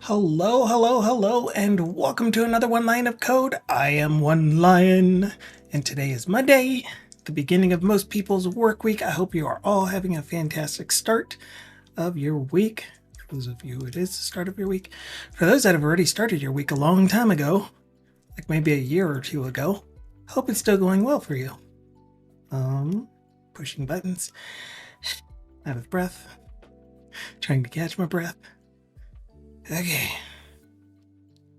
Hello, hello, hello, and welcome to another one line of code. I am One Lion, and today is Monday, the beginning of most people's work week. I hope you are all having a fantastic start of your week. For those of you who it is the start of your week. For those that have already started your week a long time ago, like maybe a year or two ago, hope it's still going well for you. Pushing buttons, out of breath, trying to catch my breath. Okay.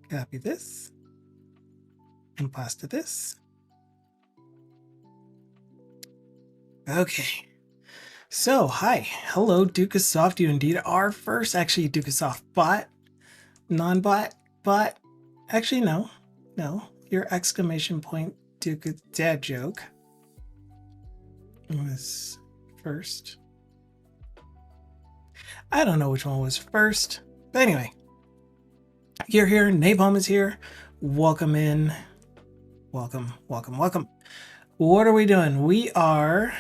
Copy this. And pasta this. Okay. So, hi. Hello, Duke of Soft. You indeed are first. Actually, Duke of Soft bot. Non-bot. Bot. Actually, no. No. Your exclamation point Duke of Dad joke was first. I don't know which one was first. But anyway. You're here. Napalm is here. Welcome in. Welcome, welcome, welcome. What are we doing? We are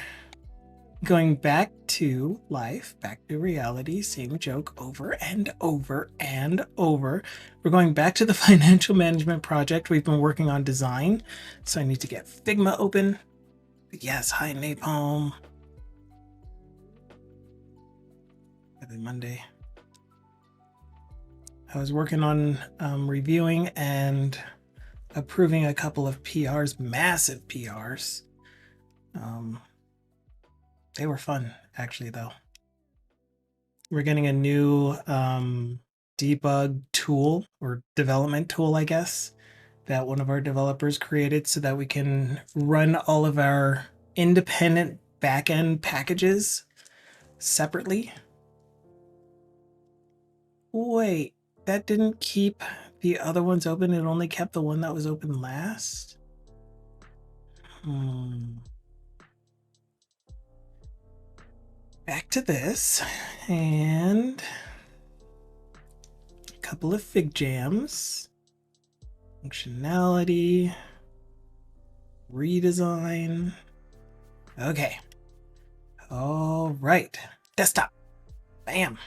going back to life, back to reality, same joke over and over and over. We're going back to the financial management project. We've been working on design, so I need to get Figma open. But yes, hi Napalm. Happy Monday. I was working on reviewing and approving a couple of PRs, massive PRs. They were fun, actually, though. We're getting a new debug tool or development tool, I guess, that one of our developers created so that we can run all of our independent backend packages separately. Wait, that didn't keep the other ones open. It only kept the one that was open last. Back to this and a couple of fig jams, functionality, redesign. Okay. All right. Desktop. Bam.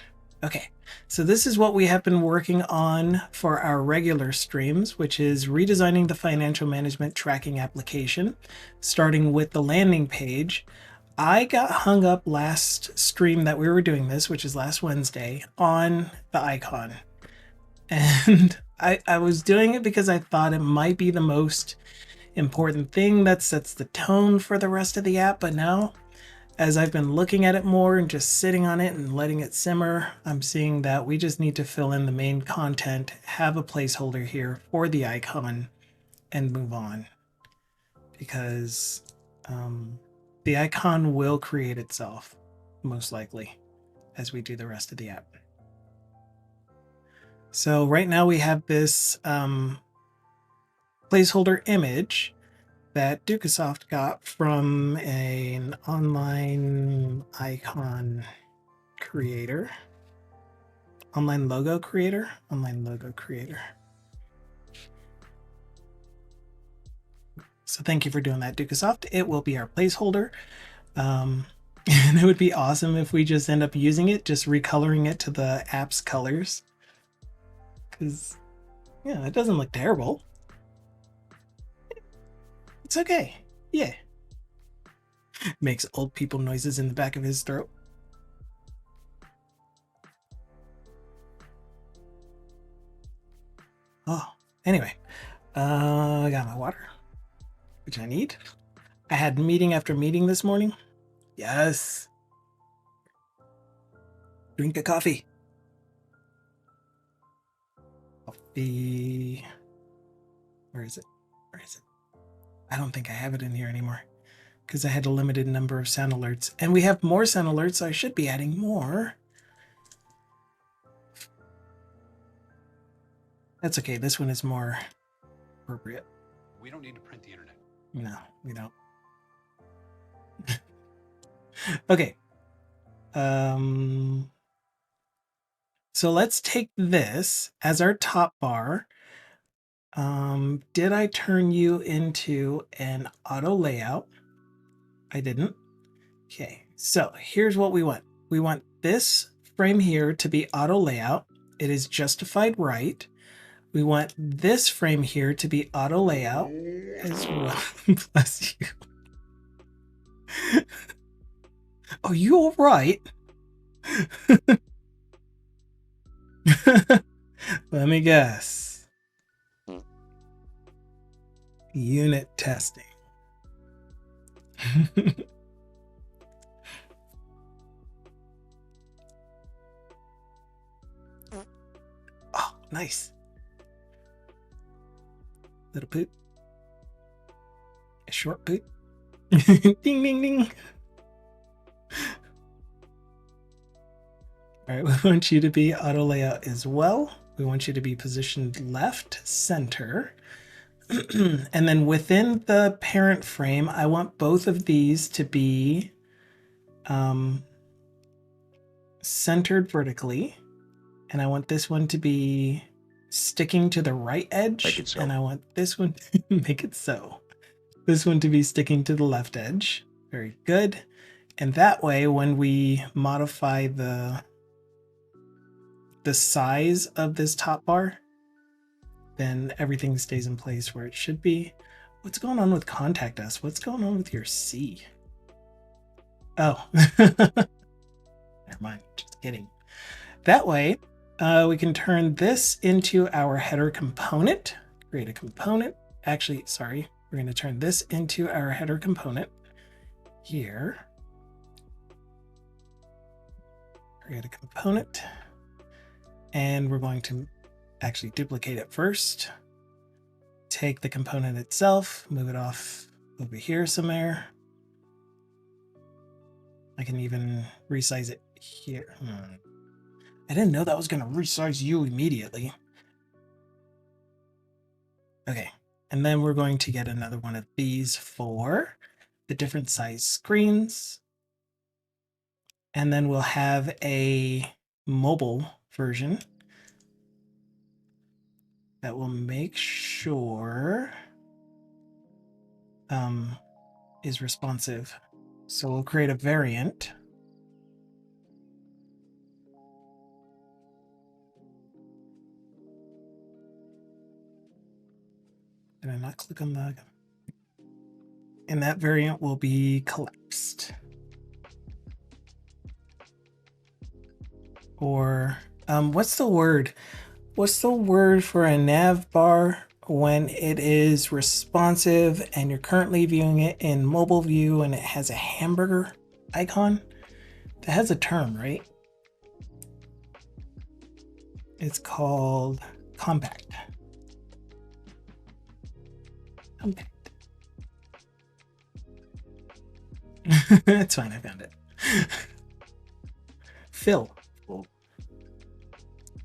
Okay. So this is what we have been working on for our regular streams, which is redesigning the financial management tracking application, starting with the landing page. I got hung up last stream that we were doing this, which is last Wednesday, on the icon. And I was doing it because I thought it might be the most important thing that sets the tone for the rest of the app. But now, as I've been looking at it more and just sitting on it and letting it simmer, I'm seeing that we just need to fill in the main content, have a placeholder here for the icon, and move on. Because the icon will create itself, most likely, as we do the rest of the app. So right now we have this placeholder image that Dukesoft got from an online icon creator, online logo creator. So thank you for doing that, Dukesoft. It will be our placeholder. And it would be awesome if we just end up using it, just recoloring it to the app's colors. Because, yeah, it doesn't look terrible. It's okay. Yeah. Makes old people noises in the back of his throat. Oh, anyway. I got my water, which I need. I had meeting after meeting this morning. Yes. Drink a coffee. Coffee. Where is it? I don't think I have it in here anymore because I had a limited number of sound alerts. And we have more sound alerts, so I should be adding more. That's okay. This one is more appropriate. We don't need to print the internet. No, we don't. Okay. So let's take this as our top bar. Did I turn you into an auto layout? I didn't. Okay, so here's what we want. We want this frame here to be auto layout. it is justified right. We want this frame here to be auto layout as well. Bless you. Are you all right? Let me guess. Unit testing. Oh, nice. Little poop. A short poop. Ding, ding, ding. All right, we want you to be auto layout as well. We want you to be positioned left, center. And then within the parent frame, I want both of these to be centered vertically. And I want this one to be sticking to the right edge. Make it so. And I want this one to make it so. This one to be sticking to the left edge. Very good. And that way, when we modify the size of this top bar, then everything stays in place where it should be. What's going on with contact us? What's going on with your C? Oh, never mind, just kidding. That way, we can turn this into our header component, create a component. Actually, sorry, we're going to turn this into our header component here. Create a component, and we're going to actually duplicate it first. Take the component itself, move it off over here somewhere. I can even resize it here. I didn't know that was going to resize you immediately. Okay, and then we're going to get another one of these for the different size screens. And then we'll have a mobile version that will make sure is responsive. So we'll create a variant. Did I not click on the... And that variant will be collapsed. Or what's the word? What's the word for a nav bar when it is responsive and you're currently viewing it in mobile view and it has a hamburger icon? That has a term, right? It's called compact. Compact. It's fine, I found it. Fill.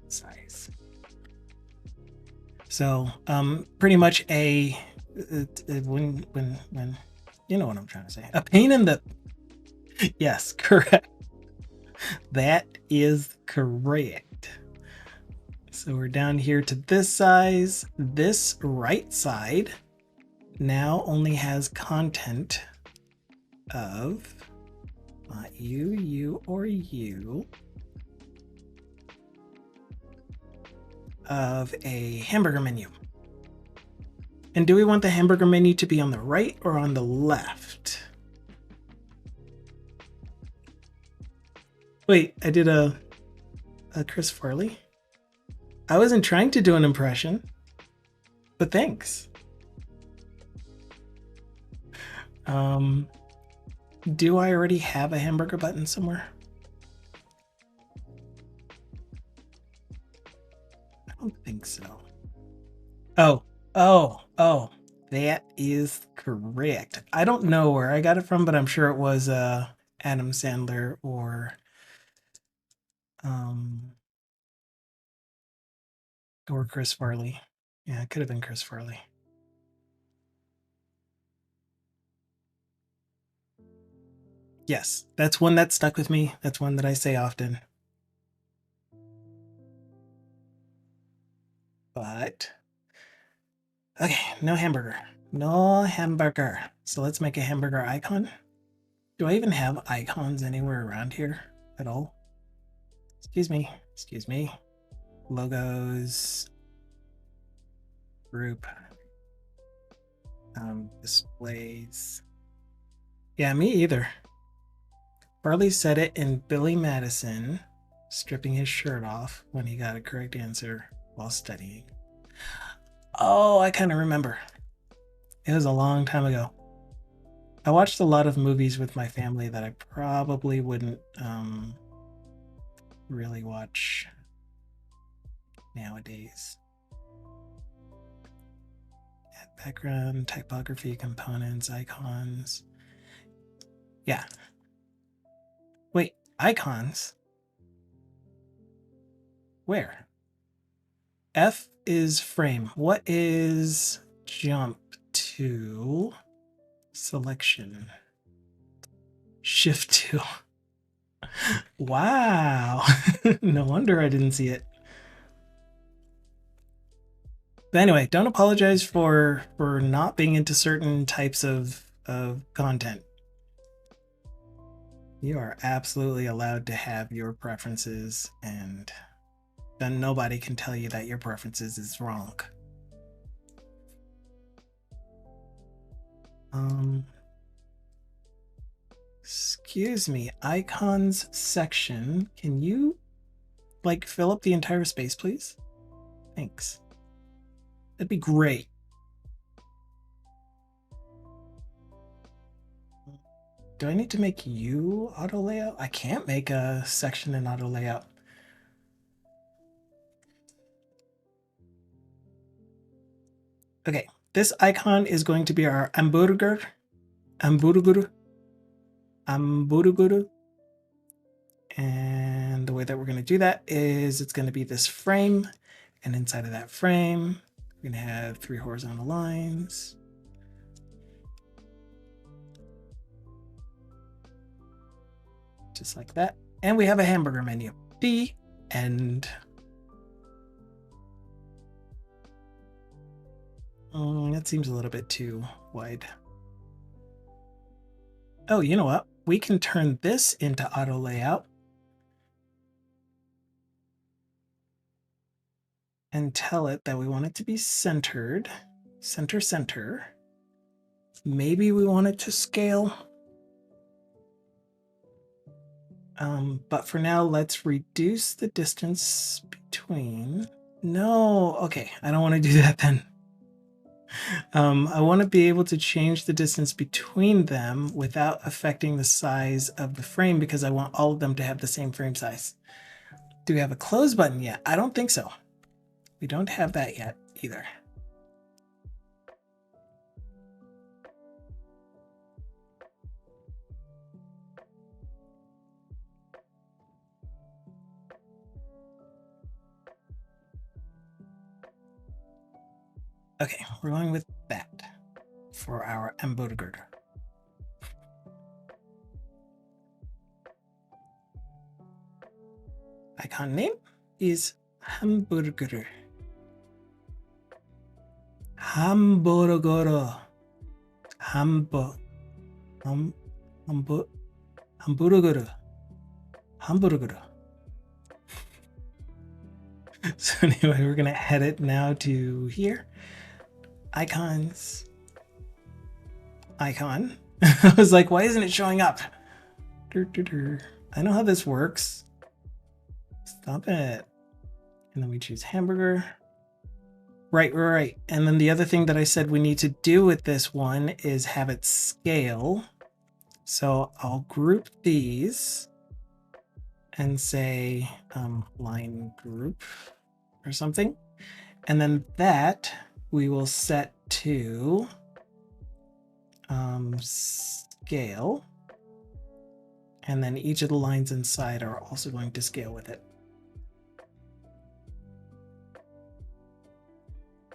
Size. So pretty much a when you know what I'm trying to say, a pain in the... Yes, correct. That is correct. So we're down here to this size. This right side now only has content of not you, you, or you, of a hamburger menu. And do we want the hamburger menu to be on the right or on the left? Wait, I did a Chris Farley. I wasn't trying to do an impression, but thanks. Do I already have a hamburger button somewhere? I don't think so. Oh, that is correct. I don't know where I got it from, but I'm sure it was Adam Sandler or Chris Farley. Yeah, it could have been Chris Farley. Yes, that's one that stuck with me. That's one that I say often. But, okay, no hamburger. No hamburger. So let's make a hamburger icon. Do I even have icons anywhere around here at all? Excuse me. logos, group, displays. Yeah, me either. Farley said it in Billy Madison, stripping his shirt off when he got a correct answer while studying. Oh, I kind of remember. It was a long time ago. I watched a lot of movies with my family that I probably wouldn't really watch nowadays. Background, typography, components, icons. Yeah. Wait, icons? Where? F is frame. What is jump to selection? Shift 2. Wow. No wonder I didn't see it. But anyway, don't apologize for not being into certain types of content. You are absolutely allowed to have your preferences, and then nobody can tell you that your preferences is wrong. Excuse me, icons section. Can you like fill up the entire space, please? Thanks. That'd be great. Do I need to make you auto layout? I can't make a section in auto layout. Okay, this icon is going to be our hamburger. And the way that we're going to do that is it's going to be this frame, and inside of that frame, we're going to have 3 horizontal lines. Just like that. And we have a hamburger menu. The end. That seems a little bit too wide. Oh, you know what? We can turn this into auto layout and tell it that we want it to be centered. Center. Maybe we want it to scale. But for now, let's reduce the distance between. No, okay, I don't want to do that then. I want to be able to change the distance between them without affecting the size of the frame, because I want all of them to have the same frame size. Do we have a close button yet? I don't think so. We don't have that yet either. Okay, we're going with that for our hamburger. Icon name is hamburger. Hamburger. Hamburger. So anyway, we're gonna head it now to here. Icons. Icon. I was like, why isn't it showing up? I know how this works. Stop it. And then we choose hamburger. Right. And then the other thing that I said we need to do with this one is have it scale. So I'll group these and say line group or something. And then that we will set to scale. And then each of the lines inside are also going to scale with it.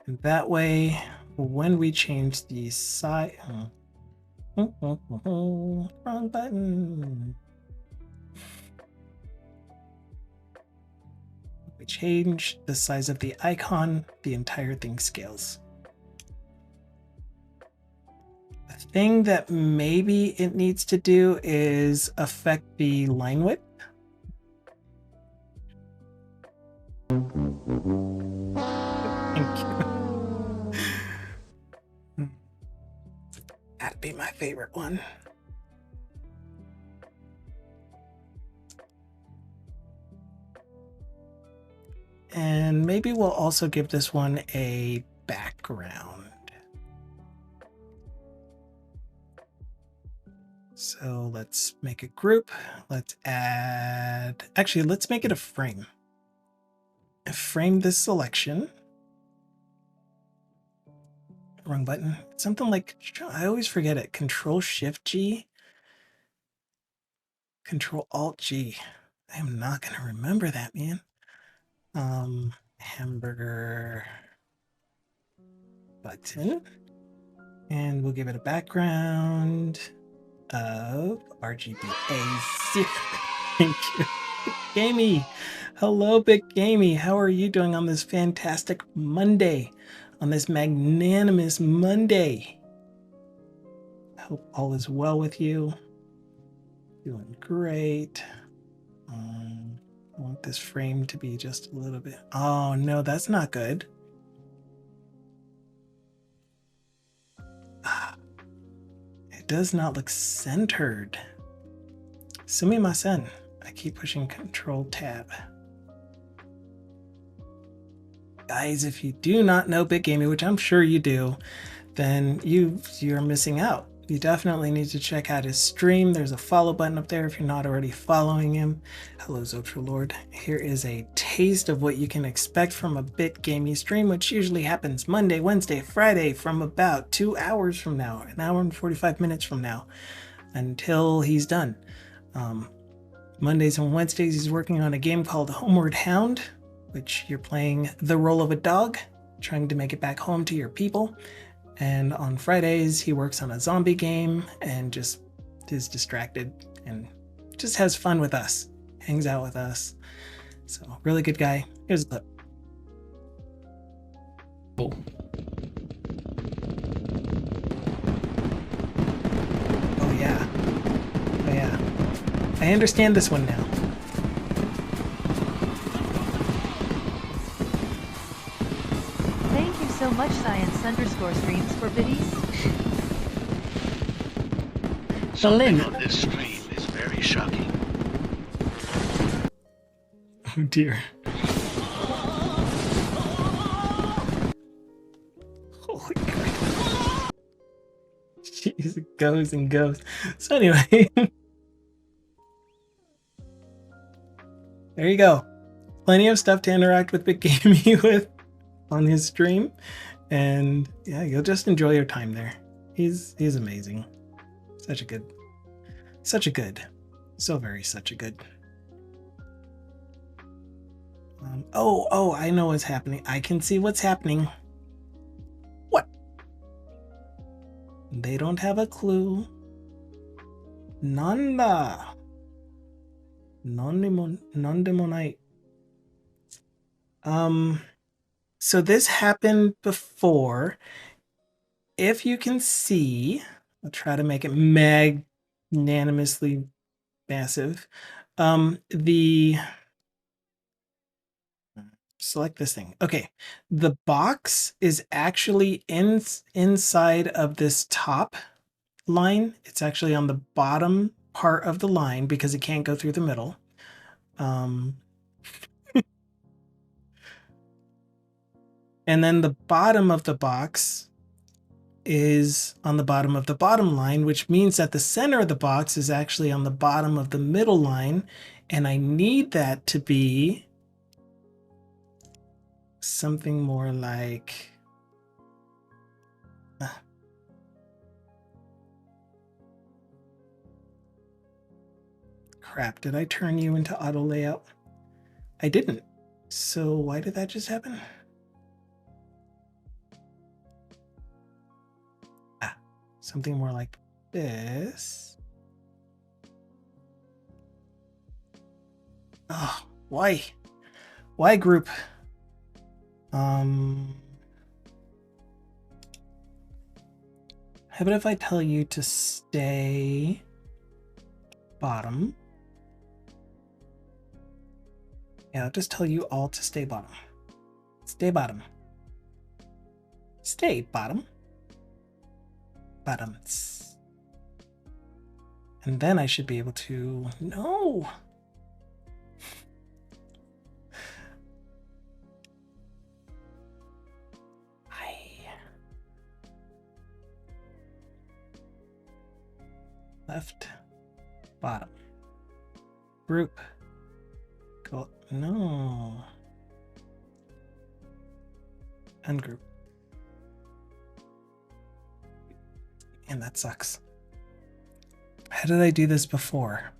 And that way, when we change the size, wrong button. We change the size of the icon, the entire thing scales. The thing that maybe it needs to do is affect the line width. would be my favorite one. And maybe we'll also give this one a background. So let's make a group. Let's add, actually, let's make it a frame. Frame this selection. Wrong button. It's something like, I always forget it. Control Shift G. Control Alt G. I am not going to remember that, man. Hamburger button. And we'll give it a background of RGBA. Thank you. Big Gamey. Hello, Big Gamey. How are you doing on this fantastic Monday? On this magnanimous Monday? I hope all is well with you. Doing great. I want this frame to be just a little bit. Oh, no, that's not good. It does not look centered. Sumimasen. I keep pushing Control Tab. Guys, if you do not know Big Gamey, which I'm sure you do, then you're missing out. You definitely need to check out his stream. There's a follow button up there if you're not already following him. Hello, Zotra Lord. Here is a taste of what you can expect from a Bit Gamey stream, which usually happens Monday, Wednesday, Friday from about 2 hours from now, an hour and 45 minutes from now, until he's done. Mondays and Wednesdays, he's working on a game called Homeward Hound, which you're playing the role of a dog, trying to make it back home to your people. And on Fridays, he works on a zombie game and just is distracted and just has fun with us, hangs out with us. So, really good guy. Here's a clip. Oh. Oh, yeah. Oh, yeah. I understand this one now. Thank you so much, Science_streams for biddies. Something on this stream is very shocking. Oh dear. Holy crap. Jeez, it goes and goes. So anyway. There you go. Plenty of stuff to interact with Big Gamey with on his stream. And yeah, you'll just enjoy your time there. He's amazing. Such a good. So very such a good. Oh, I know what's happening. I can see what's happening. What? They don't have a clue. Nanda. Nondemonite. So this happened before. If you can see, I'll try to make it magnanimously massive. Select this thing. Okay, the box is actually inside of this top line. It's actually on the bottom part of the line because it can't go through the middle. And then the bottom of the box is on the bottom of the bottom line, which means that the center of the box is actually on the bottom of the middle line. And I need that to be something more like crap, did I turn you into auto layout? I didn't. So why did that just happen? Something more like this. Oh, why? Why group? How about if I tell you to stay bottom? Yeah, I'll just tell you all to stay bottom. Stay bottom. Stay bottom. Bottoms. And then I should be able to, no. Left, bottom, group, go, no, ungroup. And that sucks. How did I do this before?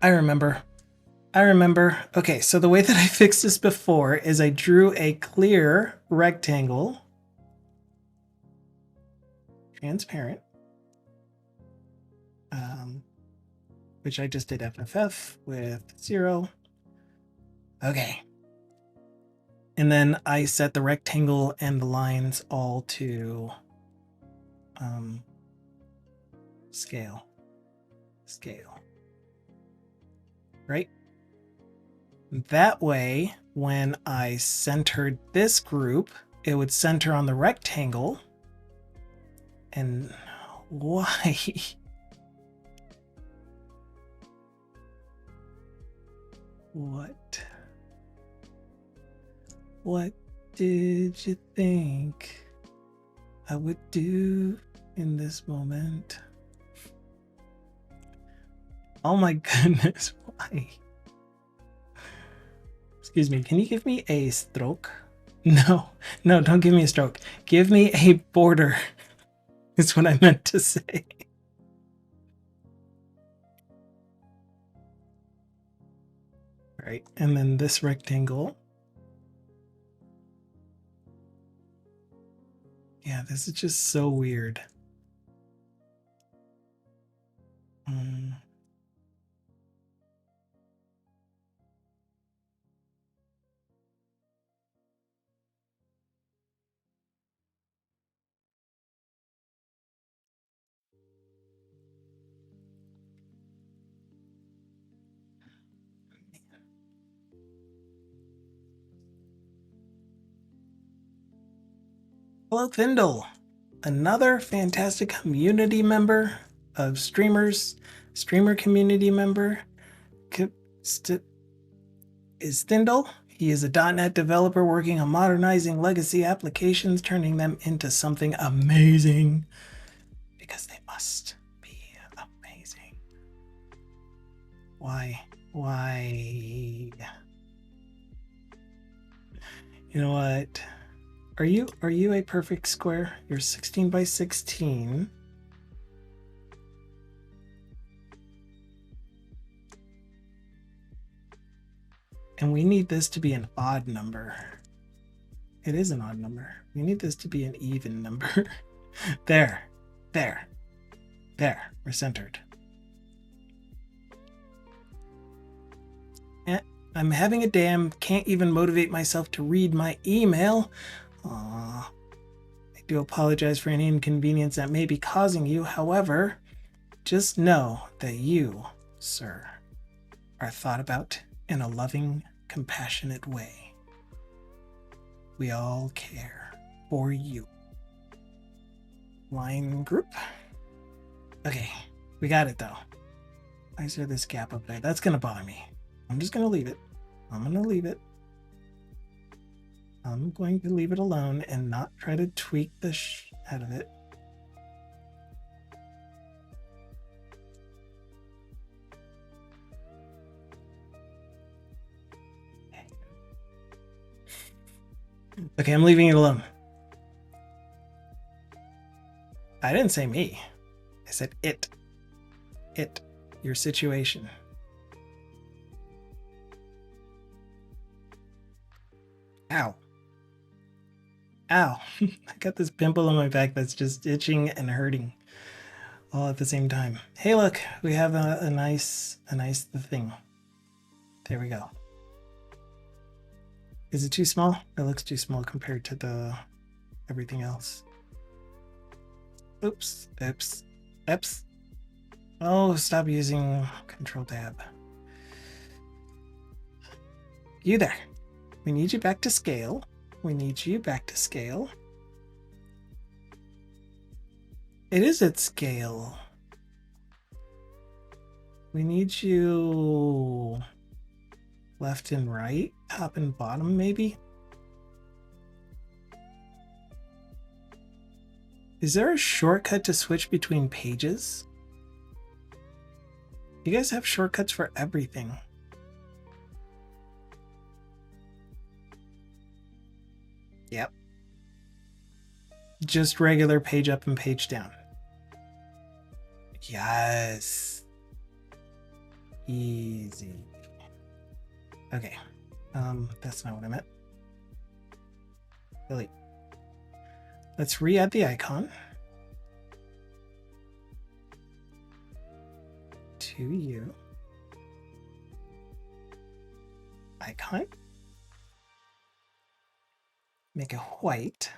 I remember. Okay, so the way that I fixed this before is I drew a clear rectangle, transparent, which I just did FFF with 0. Okay. And then I set the rectangle and the lines all to scale. Right? That way, when I centered this group, it would center on the rectangle. And why? What did you think I would do in this moment? Oh my goodness, why? Excuse me, can you give me a stroke? No, don't give me a stroke. Give me a border. Is what I meant to say. All right, and then this rectangle. Yeah, this is just so weird. Hello, Thindle, another fantastic community member of streamers, streamer community member. Is Thindle. He is a .NET developer working on modernizing legacy applications, turning them into something amazing, because they must be amazing. Why? You know what? Are you a perfect square? You're 16 by 16. And we need this to be an odd number. It is an odd number. We need this to be an even number. There. We're centered. I'm having a day. I can't even motivate myself to read my email. I do apologize for any inconvenience that may be causing you. However, just know that you, sir, are thought about in a loving, compassionate way. We all care for you. Line group. Okay, we got it though. Why is there this gap up there? That's gonna bother me. I'm just gonna leave it. I'm going to leave it alone and not try to tweak the out of it. Okay, I'm leaving it alone. I didn't say me. I said it. It. Your situation. Ow. I got this pimple on my back that's just itching and hurting all at the same time. Hey, look, we have a nice thing. There we go. Is it too small? It looks too small compared to the everything else. Oops. Oh, stop using Control Tab. You there. We need you back to scale. We need you back to scale. It is at scale. We need you left and right, top and bottom, maybe. Is there a shortcut to switch between pages? You guys have shortcuts for everything. Yep. Just regular page up and page down. Yes. Easy. Okay. That's not what I meant. Delete. Let's re-add the icon to you. Icon. Make it white.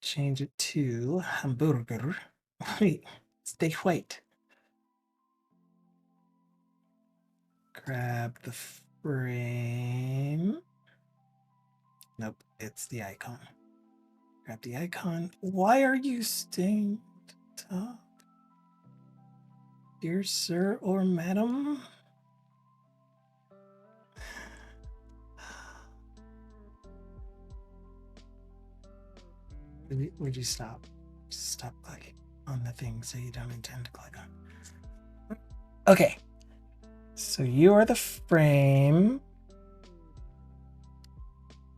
Change it to hamburger. Wait, stay white. Grab the frame. Nope, it's the icon. Grab the icon. Why are you staying at the top? Dear sir or madam? Would you stop? Just stop clicking on the things that you don't intend to click on. Okay. So you are the frame.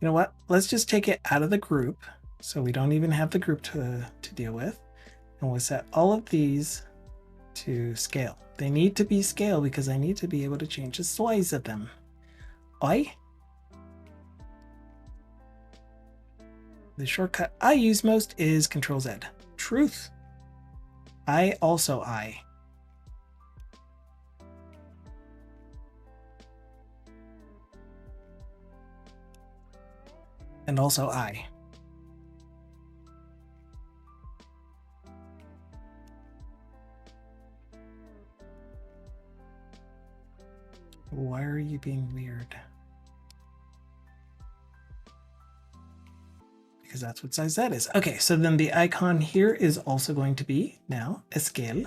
You know what? Let's just take it out of the group. So we don't even have the group to deal with. And we'll set all of these to scale. They need to be scale because I need to be able to change the size of them. Oi. The shortcut I use most is Control Z. Truth. I. And also I. Why are you being weird? Because that's what size that is. Okay, so then the icon here is also going to be now a scale.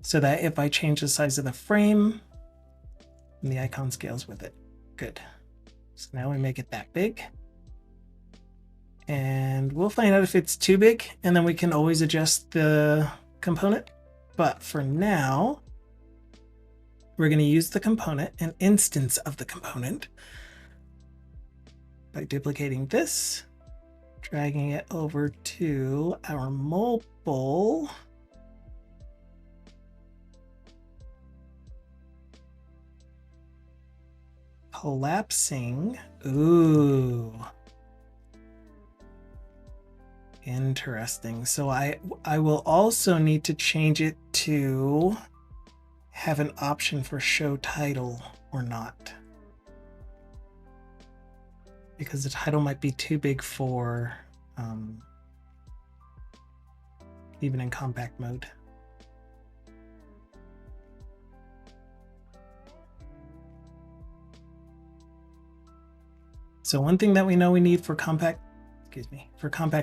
So that if I change the size of the frame, the icon scales with it. Good. So now we make it that big. And we'll find out if it's too big, and then we can always adjust the component. But for now, we're going to use the component, an instance of the component, by duplicating this, dragging it over to our mobile. Collapsing. Ooh. Interesting. So I will also need to change it to have an option for show title or not. Because the title might be too big for even in compact mode. So one thing that we know we need for compact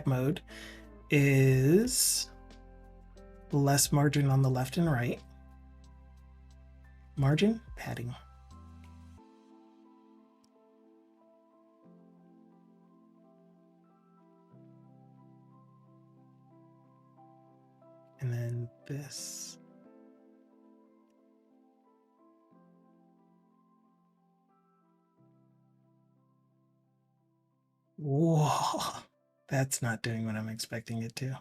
mode is less margin on the left and right. Margin, padding. And then this. Whoa, that's not doing what I'm expecting it to.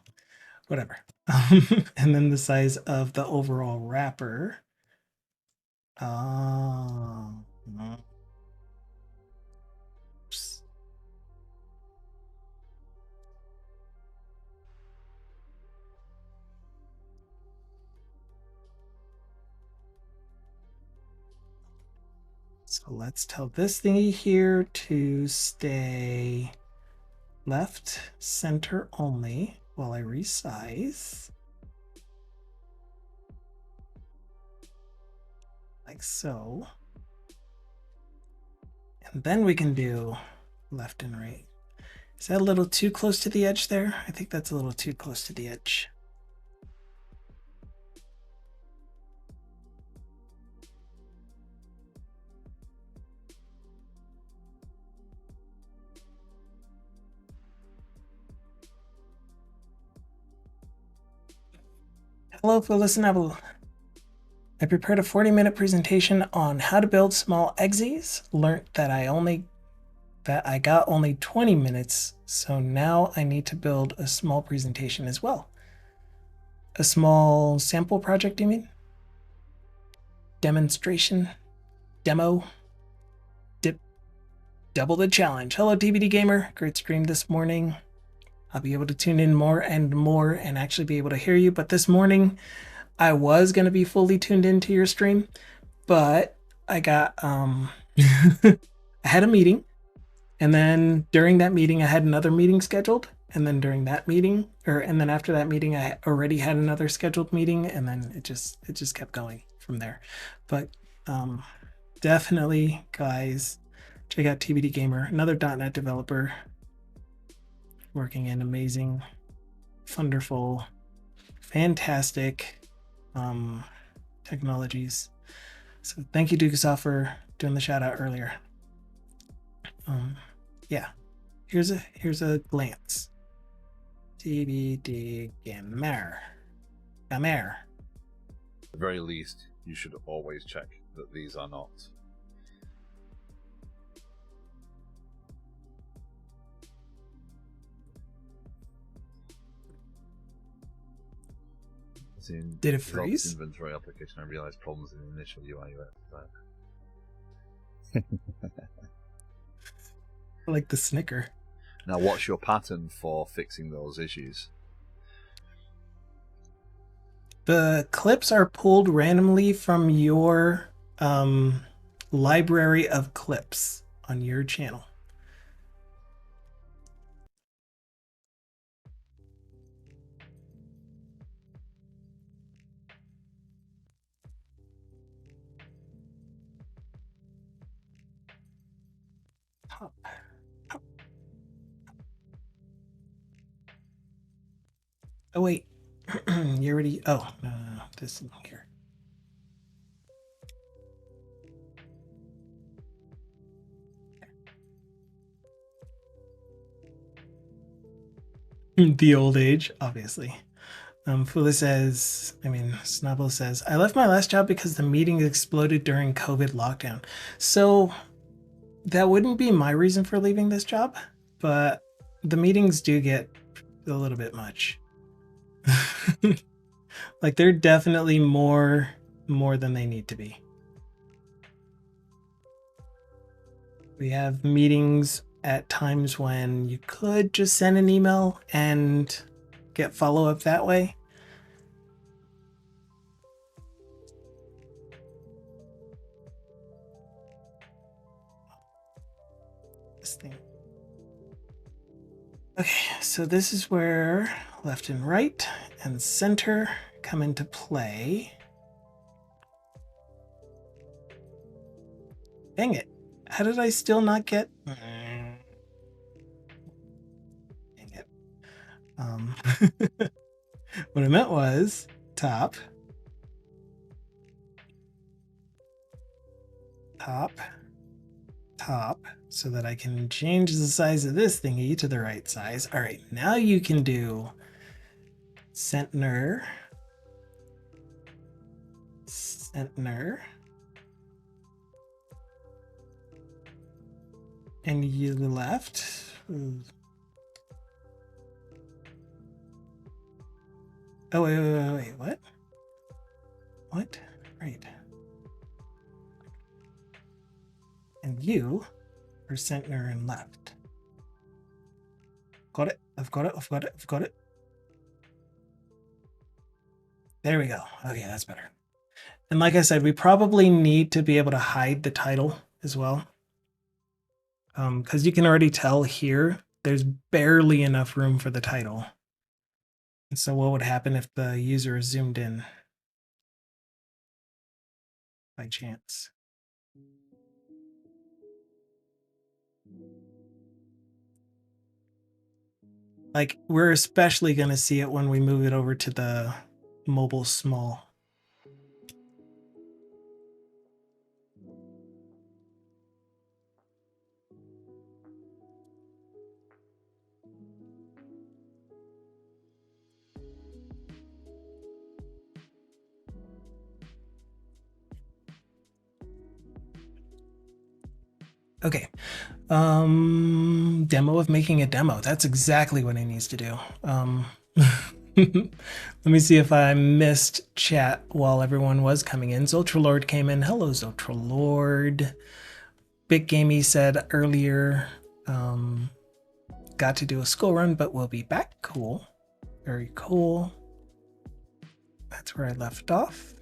Whatever. And then the size of the overall wrapper. Oops. So let's tell this thingy here to stay left center only while I resize. Like so. And then we can do left and right. Is that a little too close to the edge there? I think that's a little too close to the edge. Hello, Felicity. I prepared a 40-minute presentation on how to build small exes. Learned that I got only 20 minutes, so now I need to build a small presentation as well. A small sample project, you mean? Demonstration? Demo? Double the challenge. Hello, DVD Gamer. Great stream this morning. I'll be able to tune in more and actually be able to hear you. But this morning, I was going to be fully tuned into your stream, but I got, I had a meeting. And then during that meeting, I had another meeting scheduled. And then during that meeting, and then after that meeting, I already had another scheduled meeting. And then it just kept going from there. But definitely, guys, check out TBD Gamer, another .NET developer working in amazing, wonderful, fantastic technologies. So thank you, Dukesoft, for doing the shout out earlier. Yeah, here's a glance. TBD Gamer. Gamer. At the very least, you should always check that these are not Did it freeze? Inventory application. I realized problems in the initial UI UX. I like the snicker. Now, what's your pattern for fixing those issues? The clips are pulled randomly from your library of clips on your channel. Oh wait, you already. Oh no, this isn't here. The old age, obviously. Fula says, Snubble says, I left my last job because the meeting exploded during COVID lockdown. So that wouldn't be my reason for leaving this job, but the meetings do get a little bit much. Like they're definitely more than they need to be. We have meetings at times when you could just send an email and get follow-up that way. This thing. Okay, so this is where left and right and center come into play. Dang it. How did I still not get... Dang it. What I meant was top, so that I can change the size of this thingy to the right size. All right, now you can do center, and you left. Oh, wait, what? What? Right. And you are center and left. Got it. I've got it. There we go. Okay, that's better. And like I said, we probably need to be able to hide the title as well. Because you can already tell here, there's barely enough room for the title. And so what would happen if the user is zoomed in by chance? Like, we're especially going to see it when we move it over to the mobile small. Okay. Demo of making a demo. That's exactly what he needs to do. Let me see if I missed chat while everyone was coming in. Zoltralord came in. Hello, Zoltralord. Big Gamey said earlier, got to do a school run, but we'll be back. Cool. Very cool. That's where I left off.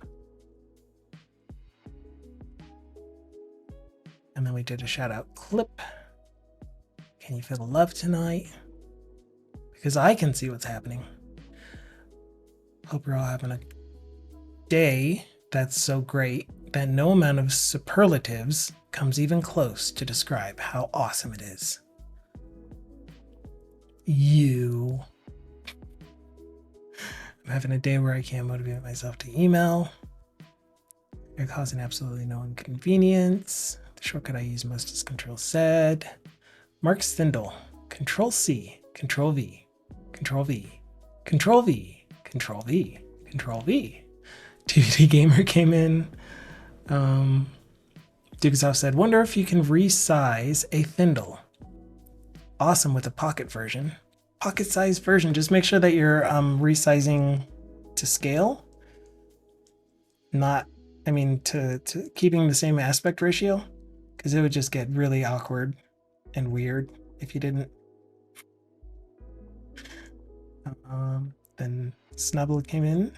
And then we did a shout out clip. Can you feel the love tonight? Because I can see what's happening. Hope you're all having a day that's so great that no amount of superlatives comes even close to describe how awesome it is. I'm having a day where I can't motivate myself to email. You're causing absolutely no inconvenience. The shortcut I use most is Control-Z. Mark Stindl, Control-C, Control-V, Control-V, Control-V, Control-V, Control-V. TVD Gamer came in. Dukesoft said, wonder if you can resize a Thindle. Awesome with a pocket version. Pocket-sized version. Just make sure that you're resizing to scale. Not, I mean, to keeping the same aspect ratio. Because it would just get really awkward and weird if you didn't. Then Snubble came in.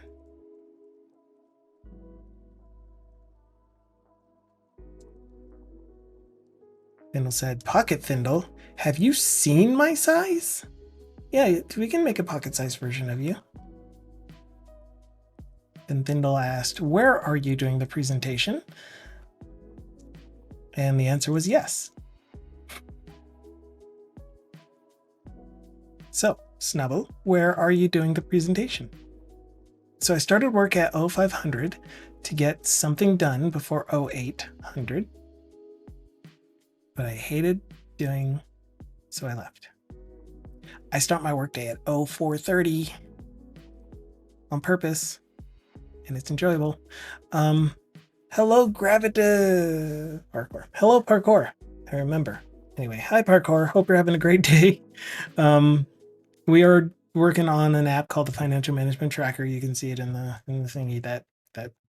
Thindle said, Pocket Thindle, have you seen my size? Yeah, we can make a pocket-sized version of you. Then Thindle asked, where are you doing the presentation? And the answer was yes. So, Snubble, where are you doing the presentation? So I started work at 0500 to get something done before 0800. But I hated doing, so I left. I start my workday at 0430 on purpose, and it's enjoyable. Hello, Gravita Parkour. Hello, Parkour. I remember. Anyway, hi, Parkour. Hope you're having a great day. We are working on an app called the Financial Management Tracker. You can see it in the thingy that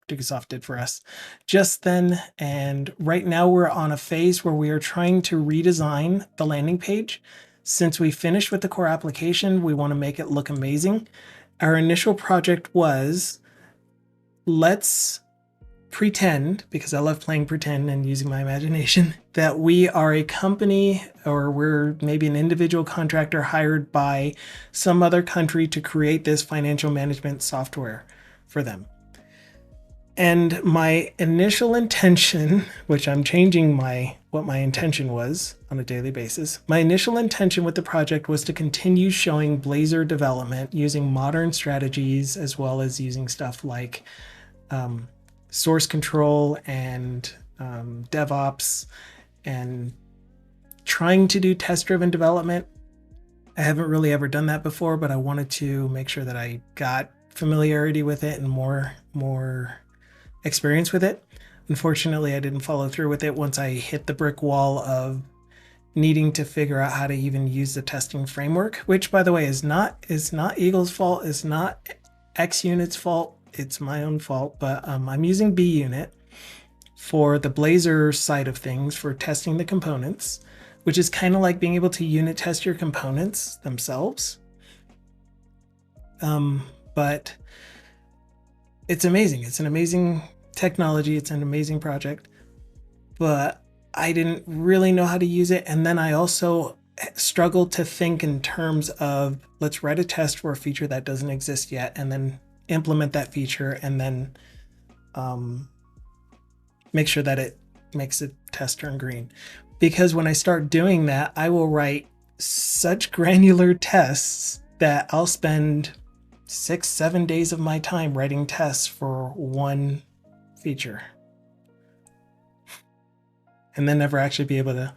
Dukesoft did for us just then. And right now we're on a phase where we are trying to redesign the landing page. Since we finished with the core application, we want to make it look amazing. Our initial project was, let's pretend, because I love playing pretend and using my imagination, that we are a company or we're maybe an individual contractor hired by some other country to create this financial management software for them. And my initial intention, which I'm changing what my intention was on a daily basis, my initial intention with the project was to continue showing Blazor development using modern strategies, as well as using stuff like source control and DevOps, and trying to do test-driven development. I haven't really ever done that before, but I wanted to make sure that I got familiarity with it and more experience with it. Unfortunately, I didn't follow through with it once I hit the brick wall of needing to figure out how to even use the testing framework, which, by the way, is not Eagle's fault. It's not XUnit's fault. It's my own fault. But I'm using BUnit for the Blazor side of things for testing the components, which is kind of like being able to unit test your components themselves. But it's amazing. It's an amazing technology. It's an amazing project, but I didn't really know how to use it. And then I also struggled to think in terms of, let's write a test for a feature that doesn't exist yet, and then implement that feature, and then make sure that it makes the test turn green. Because when I start doing that, I will write such granular tests that I'll spend 6-7 days of my time writing tests for one feature and then never actually be able to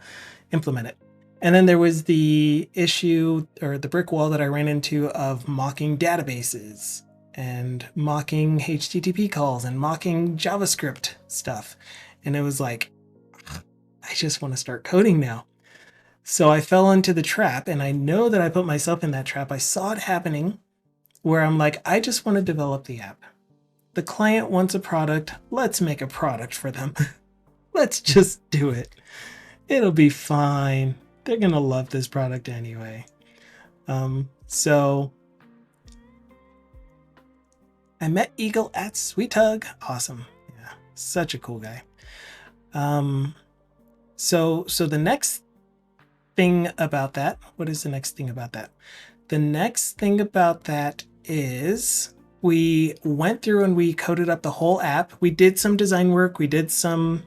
implement it. And then there was the issue or the brick wall that I ran into of mocking databases and mocking HTTP calls and mocking JavaScript stuff. And it was like, I just want to start coding now. So I fell into the trap, and I know that I put myself in that trap. I saw it happening where I'm like, I just want to develop the app. The client wants a product. Let's make a product for them. Let's just do it. It'll be fine. They're going to love this product anyway. So I met Eagle at Sweet Hug. Awesome. Yeah, such a cool guy. So the next thing about that, what is the next thing about that? The next thing about that is we went through and we coded up the whole app. We did some design work. We did some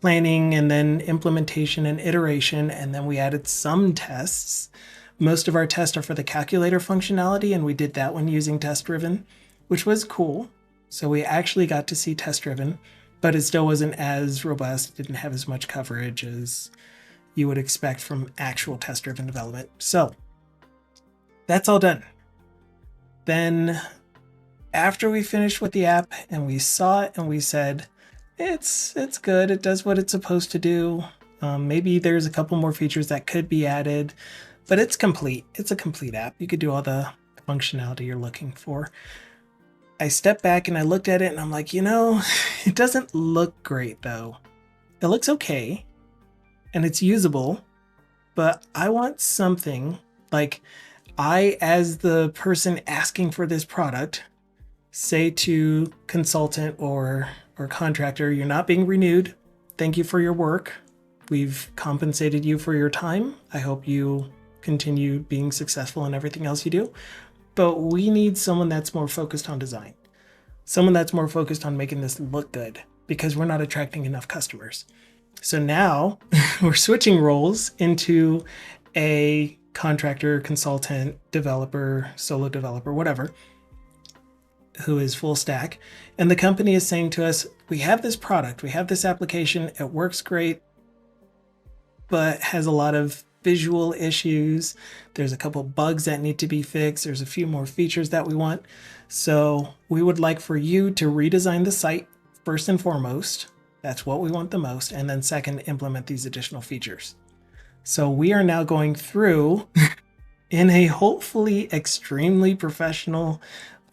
planning and then implementation and iteration, and then we added some tests. Most of our tests are for the calculator functionality, and we did that one using test-driven, which was cool. So we actually got to see test-driven, but it still wasn't as robust. It didn't have as much coverage as you would expect from actual test-driven development. So that's all done. Then after we finished with the app and we saw it and we said, it's good. It does what it's supposed to do. Maybe there's a couple more features that could be added, but it's complete. It's a complete app. You could do all the functionality you're looking for. I stepped back and I looked at it and I'm like, it doesn't look great though. It looks okay and it's usable, but I want something like I, as the person asking for this product, say to consultant or contractor, you're not being renewed. Thank you for your work. We've compensated you for your time. I hope you continue being successful in everything else you do. But we need someone that's more focused on design. Someone that's more focused on making this look good because we're not attracting enough customers. So now we're switching roles into a contractor, consultant, developer, solo developer, whatever, who is full stack. And the company is saying to us, we have this product, we have this application, it works great, but has a lot of visual issues. There's a couple bugs that need to be fixed. There's a few more features that we want. So we would like for you to redesign the site first and foremost. That's what we want the most. And then second, implement these additional features. So we are now going through in a hopefully extremely professional,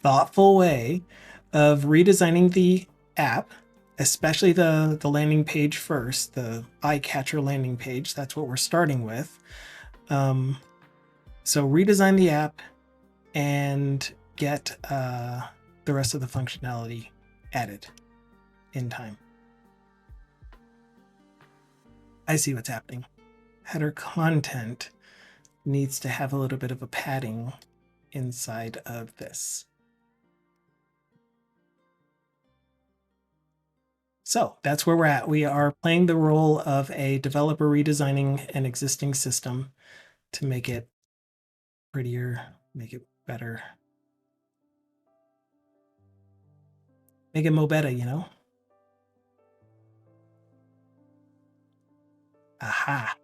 thoughtful way of redesigning the app, especially the landing page first, the eye catcher landing page. That's what we're starting with. So redesign the app and get the rest of the functionality added in time. I see what's happening. Header content needs to have a little bit of a padding inside of this. So that's where we're at. We are playing the role of a developer redesigning an existing system to make it prettier, make it better, make it more better, Aha.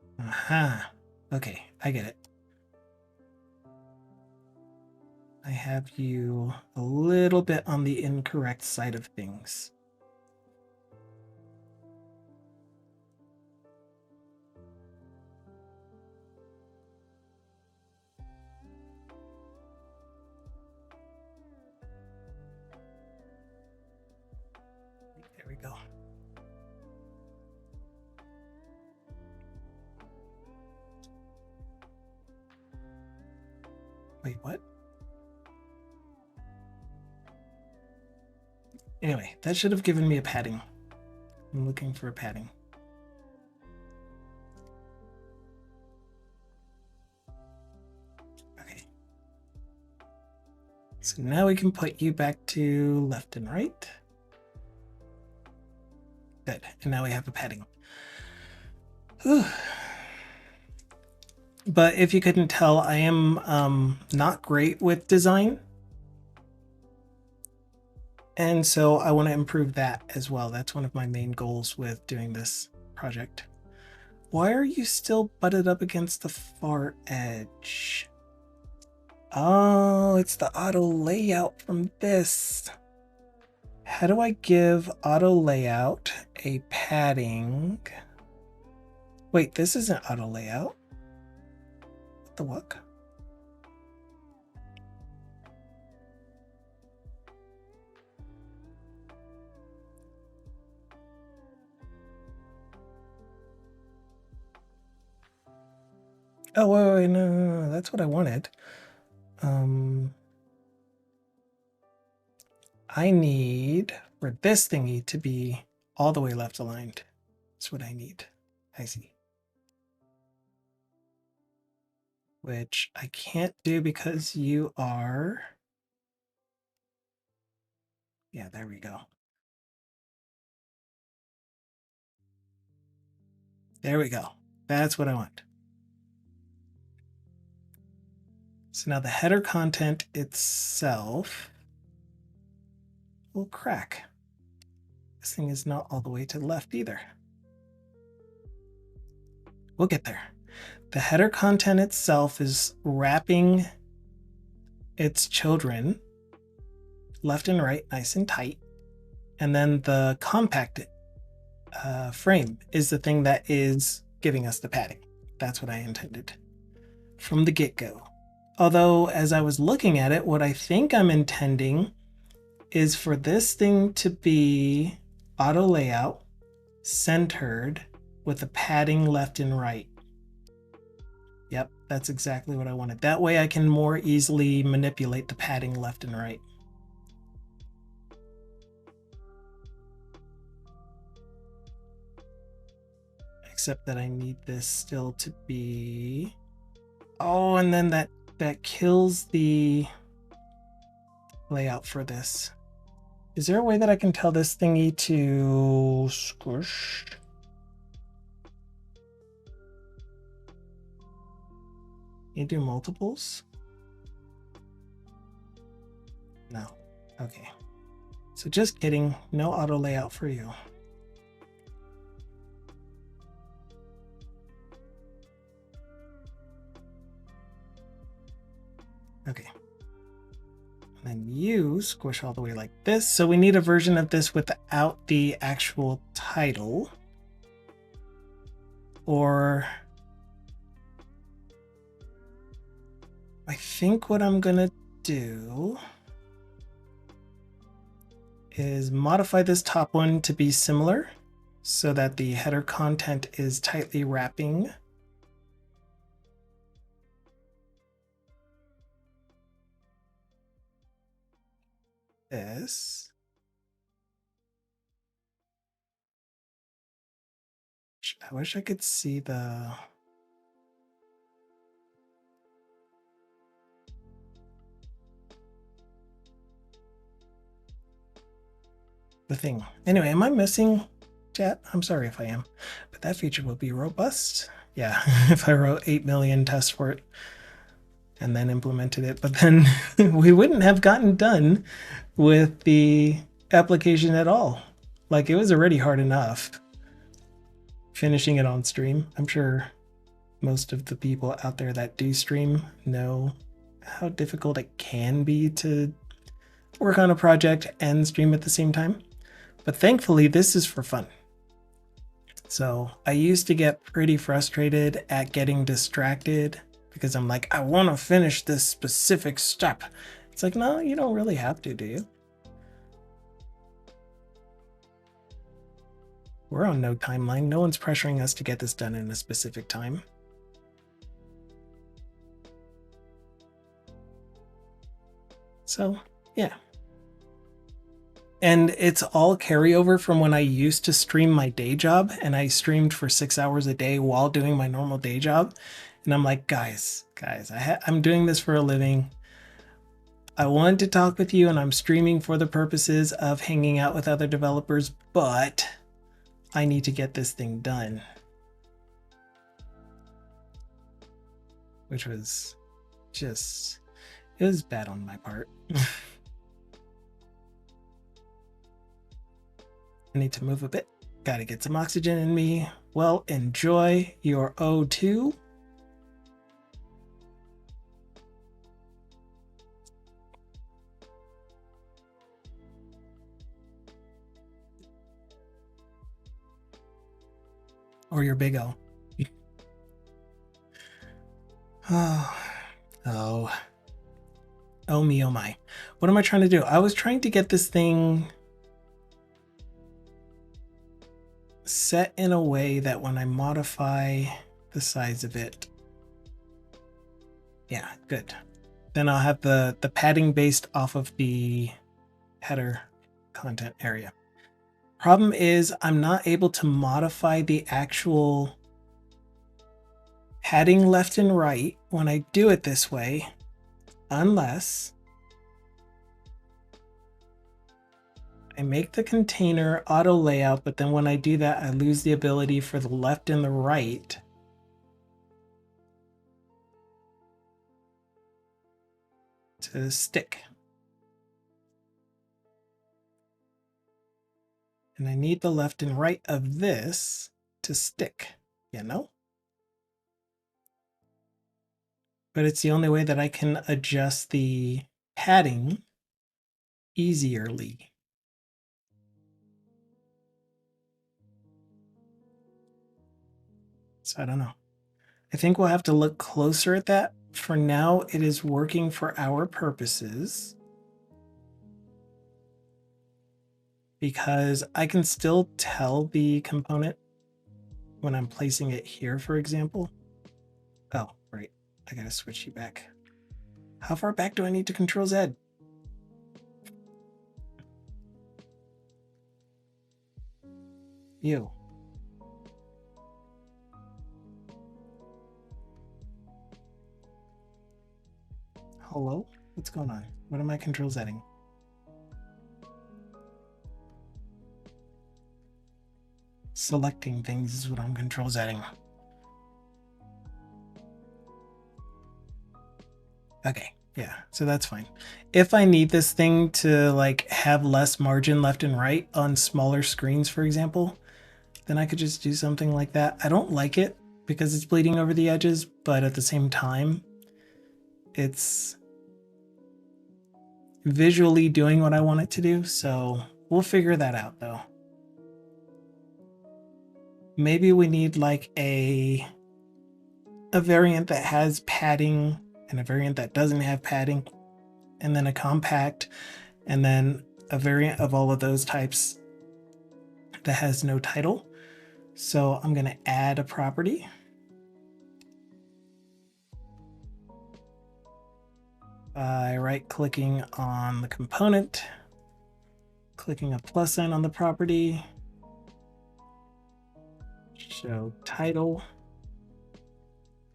Okay, I get it. I have you a little bit on the incorrect side of things. There we go. Wait, what? Anyway, that should have given me a padding. I'm looking for a padding. Okay. So now we can put you back to left and right. Good. And now we have a padding. Whew. But if you couldn't tell, I am not great with design. And so I want to improve that as well. That's one of my main goals with doing this project. Why are you still butted up against the far edge? Oh, it's the auto layout from this. How do I give auto layout a padding? Wait, this isn't auto layout. What the fuck? Oh, wait, no, that's what I wanted. I need for this thingy to be all the way left aligned. That's what I need. I see. Which I can't do because you are... Yeah, there we go. There we go. That's what I want. So now the header content itself will crack. This thing is not all the way to the left either. We'll get there. The header content itself is wrapping its children left and right, nice and tight. And then the compact frame is the thing that is giving us the padding. That's what I intended from the get-go. Although, as I was looking at it, what I think I'm intending is for this thing to be auto layout, centered, with the padding left and right. Yep, that's exactly what I wanted. That way I can more easily manipulate the padding left and right. Except that I need this still to be... Oh, and then that kills the layout for this. Is there a way that I can tell this thingy to squish? You do multiples? No. Okay. So just kidding. No auto layout for you. Okay. And then you squish all the way like this. So we need a version of this without the actual title. Or I think what I'm gonna do is modify this top one to be similar so that the header content is tightly wrapping. This. I wish I could see the thing. Anyway, am I missing chat? I'm sorry if I am, but that feature will be robust. Yeah, if I wrote 8 million tests for it and then implemented it, but then we wouldn't have gotten done with the application at all. Like, it was already hard enough finishing it on stream. I'm sure most of the people out there that do stream know how difficult it can be to work on a project and stream at the same time. But thankfully, this is for fun. So I used to get pretty frustrated at getting distracted because I'm like, I want to finish this specific step. It's like, no, you don't really have to, do you? We're on no timeline. No one's pressuring us to get this done in a specific time. So, yeah. And it's all carryover from when I used to stream my day job, and I streamed for 6 hours a day while doing my normal day job. And I'm like, guys, I'm doing this for a living. I wanted to talk with you, and I'm streaming for the purposes of hanging out with other developers, but I need to get this thing done. which was just, it was bad on my part. I need to move a bit. Gotta get some oxygen in me. Well, enjoy your O2. Or your big O. Oh. Oh me, oh my. What am I trying to do? I was trying to get this thing set in a way that when I modify the size of it, yeah, good. Then I'll have the padding based off of the header content area. Problem is I'm not able to modify the actual padding left and right when I do it this way, unless I make the container auto layout, but then when I do that, I lose the ability for the left and the right to stick. And I need the left and right of this to stick, you know? But it's the only way that I can adjust the padding easierly. So I don't know. I think we'll have to look closer at that. For now, it is working for our purposes. Because I can still tell the component when I'm placing it here, for example. Oh, right. I gotta switch you back. How far back do I need to control Z? You. Hello? What's going on? What am I control setting? Selecting things is what I'm control setting. Okay, yeah, so that's fine. If I need this thing to like have less margin left and right on smaller screens, for example, then I could just do something like that. I don't like it because it's bleeding over the edges, but at the same time, it's visually doing what I want it to do. So we'll figure that out though. Maybe we need like a variant that has padding and a variant that doesn't have padding, and then a compact, and then a variant of all of those types that has no title. So I'm going to add a property. By right-clicking on the component, clicking a plus sign on the property, show title.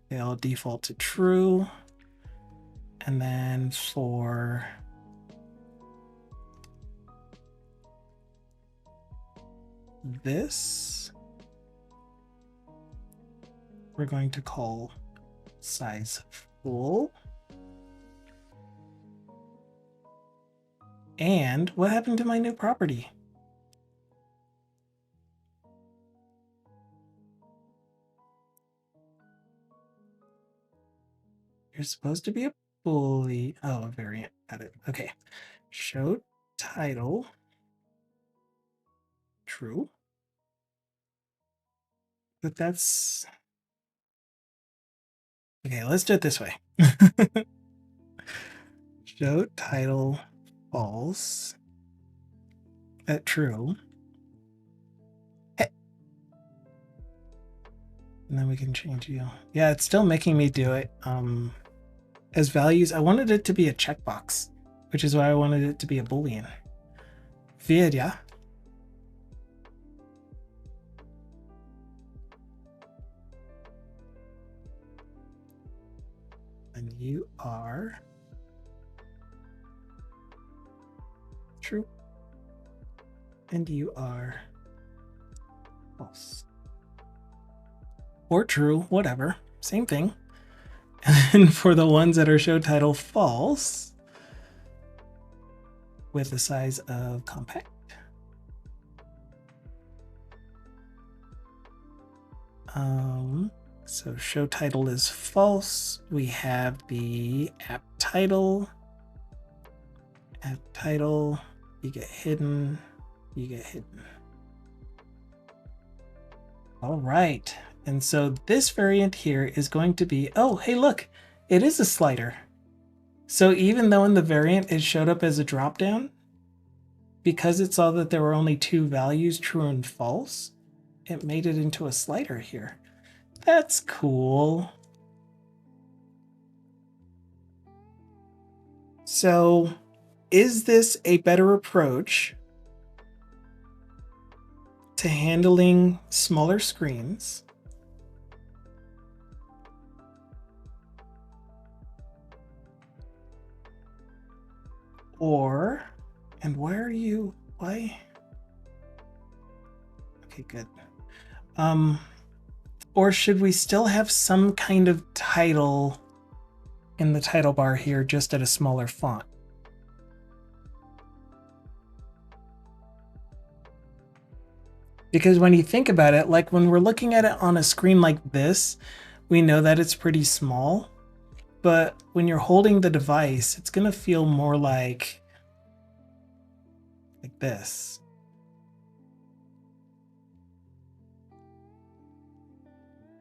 They'll default to true. And then for this, we're going to call size full. And what happened to my new property? You're supposed to be a fully, oh, a variant, got it. Okay, show title true. But that's, okay, let's do it this way. Show title false at true. And then we can change you. Yeah, it's still making me do it. As values, I wanted it to be a checkbox, which is why I wanted it to be a Boolean. Vidya. And you are true. And you are false. Or true, whatever. Same thing. And for the ones that are show title false, with the size of compact. So show title is false. We have the app title. App title, you get hidden, you get hidden. All right. And so this variant here is going to be, oh, hey, look, it is a slider. So even though in the variant it showed up as a dropdown, because it saw that there were only two values, true and false, it made it into a slider here. That's cool. So is this a better approach to handling smaller screens? Or, and where are you? Why? Okay, good. Or should we still have some kind of title in the title bar here, just at a smaller font? Because when you think about it, like when we're looking at it on a screen like this, we know that it's pretty small. But when you're holding the device, it's going to feel more like this.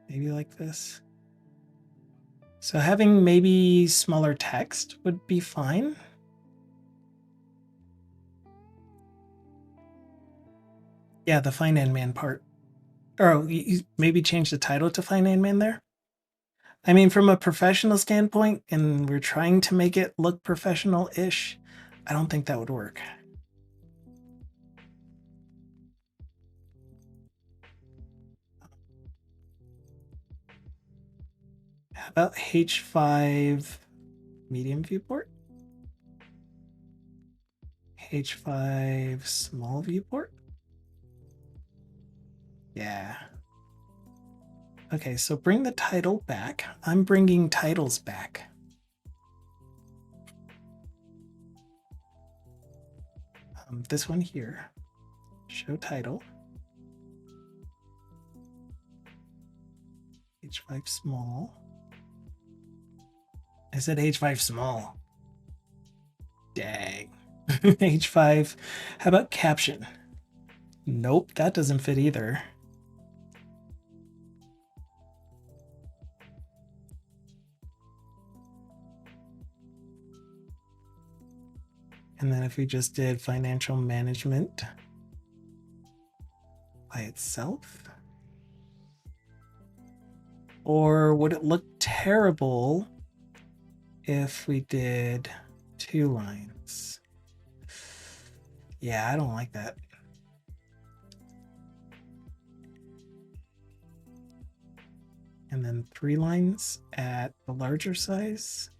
Maybe like this. So having maybe smaller text would be fine. Yeah, the Finance Man part. Or you maybe change the title to Finance Man there. I mean, from a professional standpoint, and we're trying to make it look professional-ish, I don't think that would work. How about H5 medium viewport? H5 small viewport? Yeah. Okay, so bring the title back. I'm bringing titles back. This one here, show title. H5 small. I said H5 small. Dang. H5. How about caption? Nope, that doesn't fit either. And then if we just did financial management by itself, or would it look terrible if we did 2 lines? Yeah, I don't like that. And then 3 lines at the larger size.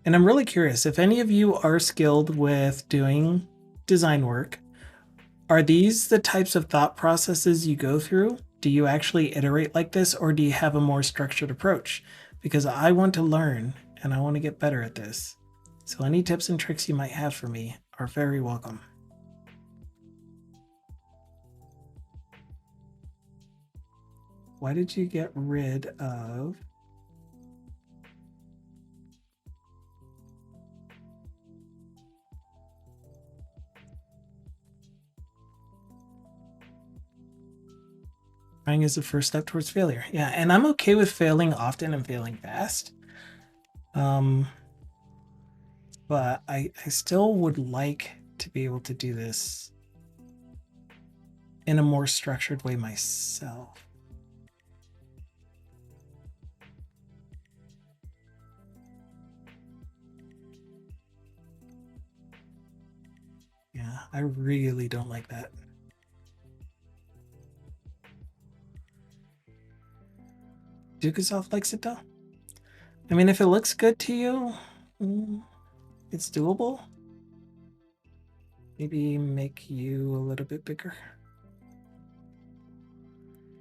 And I'm really curious, if any of you are skilled with doing design work, are these the types of thought processes you go through? Do you actually iterate like this, or do you have a more structured approach? Because I want to learn and I want to get better at this. So any tips and tricks you might have for me are very welcome. Why did you get rid of... Trying is the first step towards failure. Yeah, and I'm okay with failing often and failing fast. But I still would like to be able to do this in a more structured way myself. Yeah, I really don't like that. Dukasoft likes it though. I mean, if it looks good to you, it's doable. Maybe make you a little bit bigger.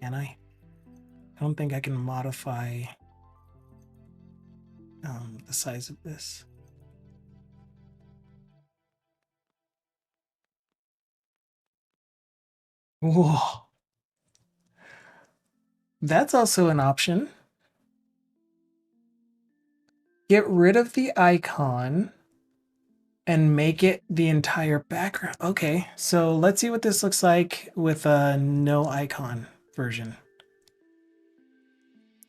Can I? I don't think I can modify the size of this. Whoa. That's also an option. Get rid of the icon and make it the entire background. Okay, so let's see what this looks like with a no icon version.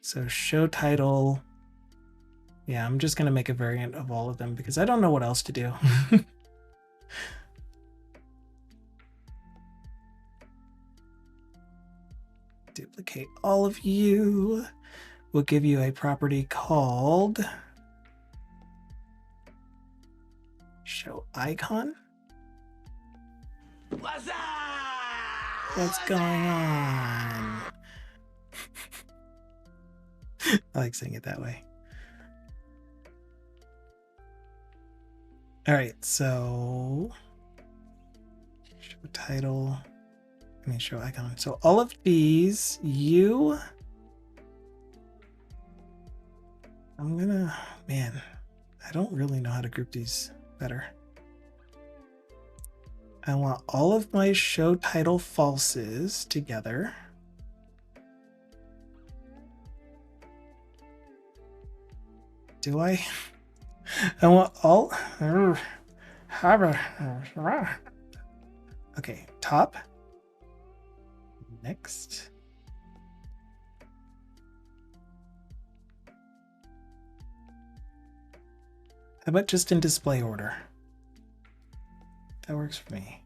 So show title. Yeah, I'm just gonna make a variant of all of them because I don't know what else to do. Duplicate all of you. We'll give you a property called show icon. What's going on? I like saying it that way. All right, so show title. I mean, show icon. So all of these, man, I don't really know how to group these better. I want all of my show title falses together. Do I? I want all. Okay, top. Next. How about just in display order? That works for me.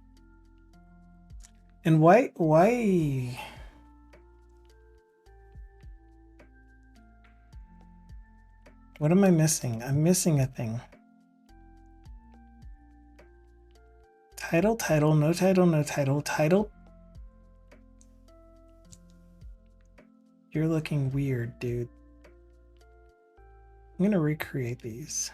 And why? What am I missing? I'm missing a thing. Title, title, no title, no title, title. You're looking weird, dude. I'm gonna recreate these.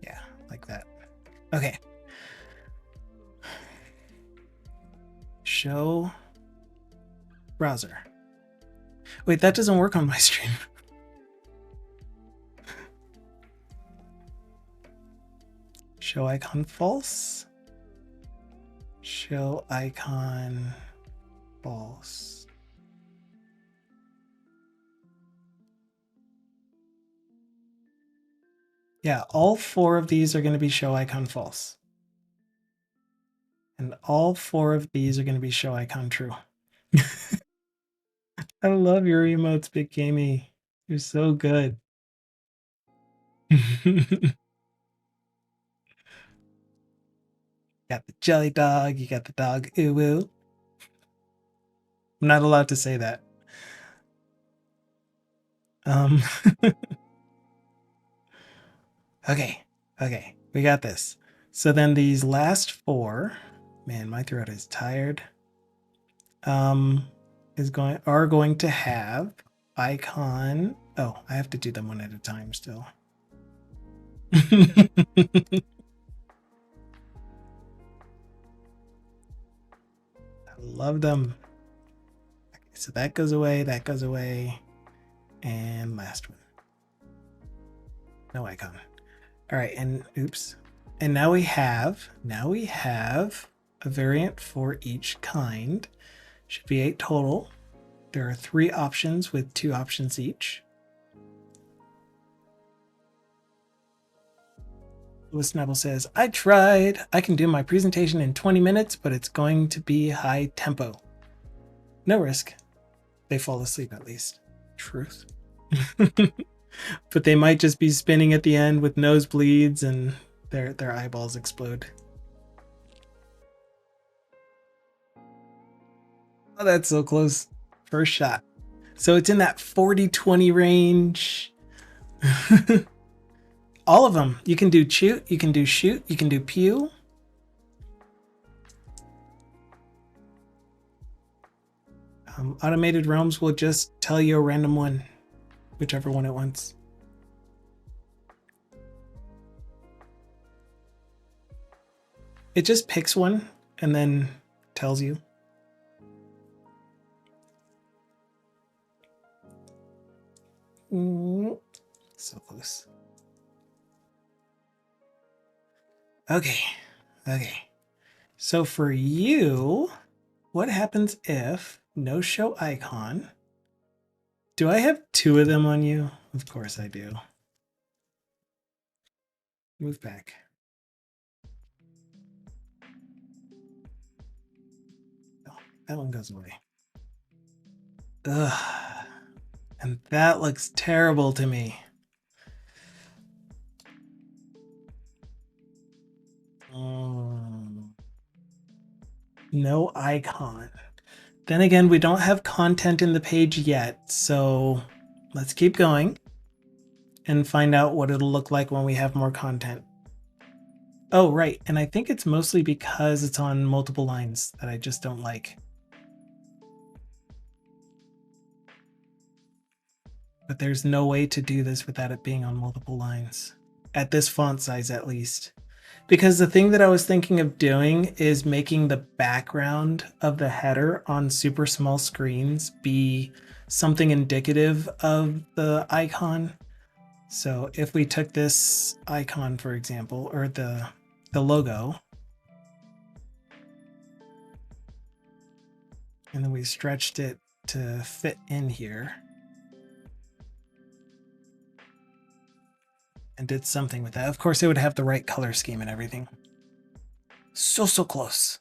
Yeah, like that. Okay. Show browser. Wait, that doesn't work on my stream. Show icon false. Show icon false. Yeah, all 4 of these are going to be show icon false. And all 4 of these are going to be show icon true. I love your emotes, Big Gamey. You're so good. Got the jelly dog, you got the dog uwu. I'm not allowed to say that. Okay, we got this. So then these last 4, man, my throat is tired. Are going to have icon. Oh, I have to do them one at a time still. I love them. Okay, so that goes away, and last one. No icon. All right, and oops. And now we have a variant for each kind. Should be 8 total. There are 3 options with 2 options each. Louis Snapple says, I tried. I can do my presentation in 20 minutes, but it's going to be high tempo. No risk. They fall asleep at least. Truth. But they might just be spinning at the end with nosebleeds and their eyeballs explode. Oh, that's so close. First shot. So it's in that 40-20 range. All of them. You can do shoot, you can do shoot, you can do pew. Automated realms will just tell you a random one, whichever one it wants. It just picks one and then tells you. So close. Okay. Okay. So for you, what happens if no show icon? Do I have 2 of them on you? Of course I do. Move back. Oh, that one goes away. Ugh. And that looks terrible to me. No icon. Then again, we don't have content in the page yet, so let's keep going and find out what it'll look like when we have more content. Oh, right. And I think it's mostly because it's on multiple lines that I just don't like. But there's no way to do this without it being on multiple lines. At this font size, at least. Because the thing that I was thinking of doing is making the background of the header on super small screens be something indicative of the icon. So if we took this icon, for example, or the logo, and then we stretched it to fit in here and did something with that. Of course, it would have the right color scheme and everything. So close.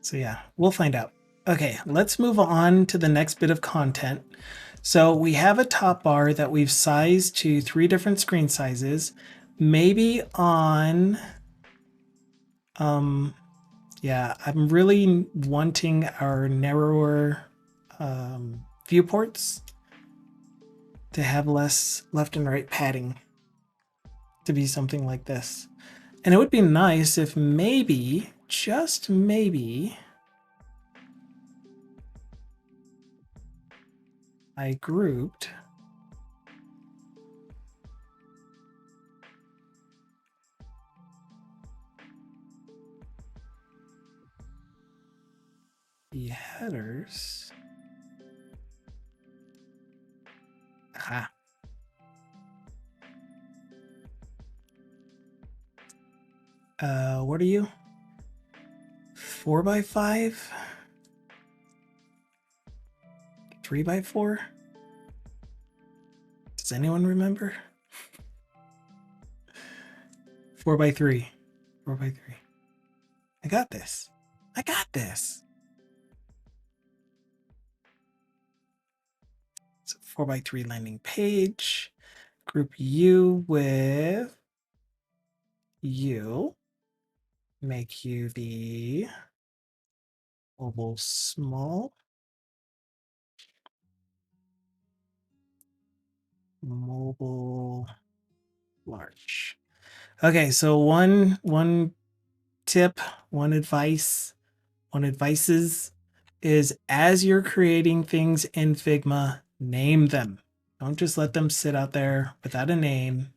So yeah, we'll find out. Okay, let's move on to the next bit of content. So we have a top bar that we've sized to 3 different screen sizes. Maybe on, yeah, I'm really wanting our narrower viewports to have less left and right padding, to be something like this. And it would be nice if maybe, just maybe, I grouped the headers. Aha. What are you? 4x5? 3x4? Does anyone remember? 4x3. 4x3. I got this. I got this. So 4x3 landing page. Group you with you. Make you the mobile small. Mobile large. Okay, so one tip, one advices is as you're creating things in Figma, name them. Don't just let them sit out there without a name.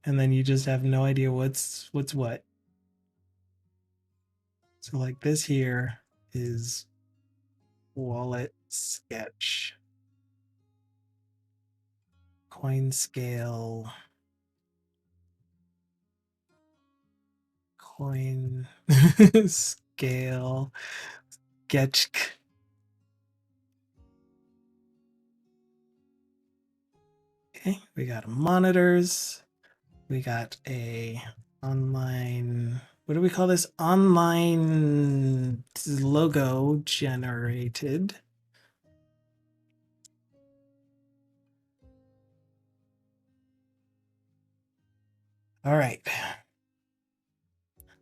And then you just have no idea what's what. So like this here is wallet sketch. Coin scale. Coin scale. Sketch. Okay, we got monitors. We got a online, what do we call this? Online logo generated. All right.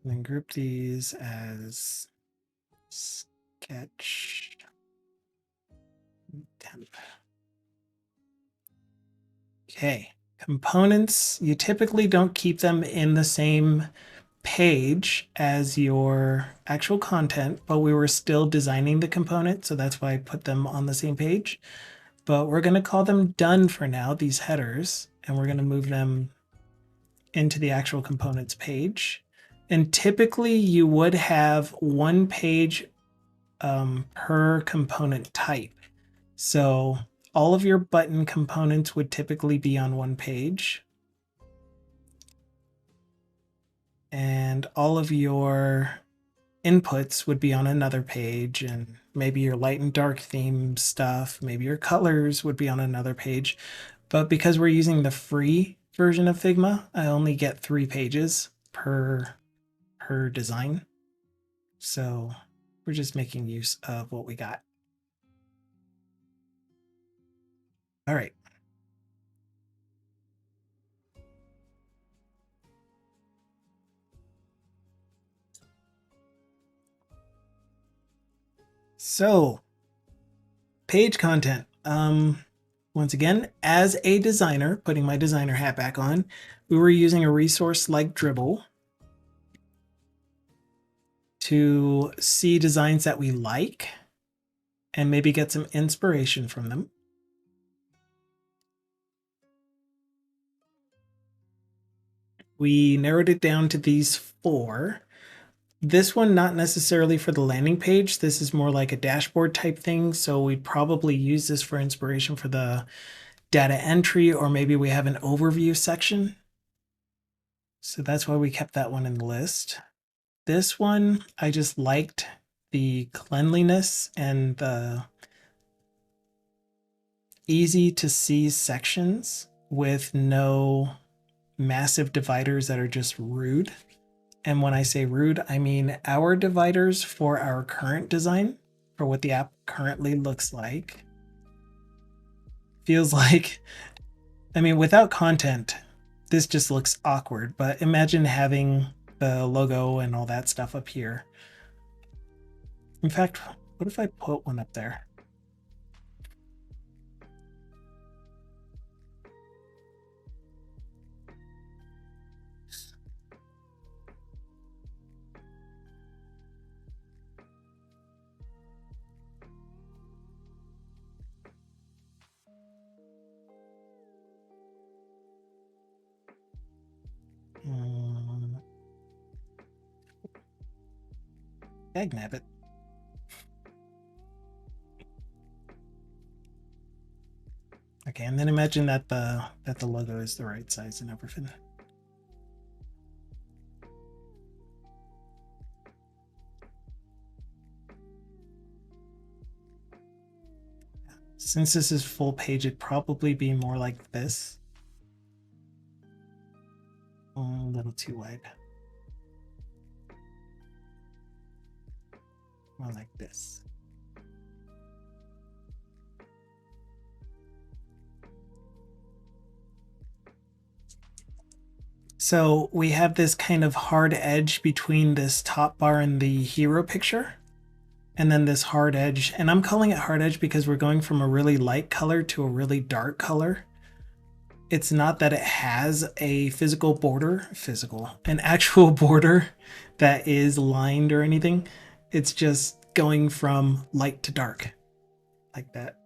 And then group these as sketch temp. Okay. Components, you typically don't keep them in the same page as your actual content, but we were still designing the component, so that's why I put them on the same page. But we're going to call them done for now, these headers, and we're going to move them into the actual components page. And typically you would have one page per component type. So all of your button components would typically be on one page. And all of your inputs would be on another page, and maybe your light and dark theme stuff, maybe your colors would be on another page. But because we're using the free version of Figma, I only get 3 pages per design. So we're just making use of what we got. All right. So page content. Once again, as a designer, putting my designer hat back on, we were using a resource like Dribbble to see designs that we like and maybe get some inspiration from them. We narrowed it down to these 4. This one, not necessarily for the landing page. This is more like a dashboard type thing. So we'd probably use this for inspiration for the data entry, or maybe we have an overview section. So that's why we kept that one in the list. This one, I just liked the cleanliness and the easy to see sections with no massive dividers that are just rude. And when I say rude, I mean our dividers for our current design, for what the app currently looks like. Feels like, I mean, without content, this just looks awkward, but imagine having the logo and all that stuff up here. In fact, what if I put one up there? Nabbit. Okay, and then imagine that the logo is the right size and everything. Since this is full page, it'd probably be more like this. A little too wide. More like this. So we have this kind of hard edge between this top bar and the hero picture, and then this hard edge. And I'm calling it hard edge because we're going from a really light color to a really dark color. It's not that it has a physical border, an actual border that is lined or anything. It's just going from light to dark like that.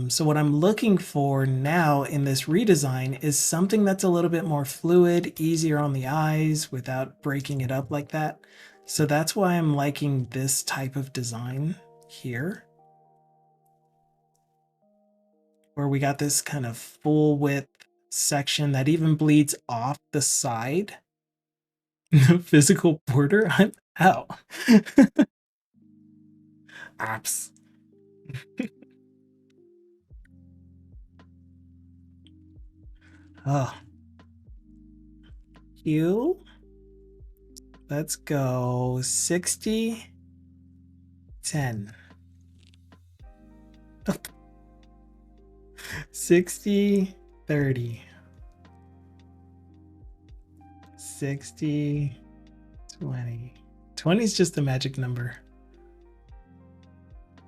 So what I'm looking for now in this redesign is something that's a little bit more fluid, easier on the eyes without breaking it up like that. So that's why I'm liking this type of design here, where we got this kind of full width section that even bleeds off the side. Physical border? I'm out. Apps. Oh. Hue. Let's go 60, 10. 60, 30. 60, 20. 20 is just the magic number.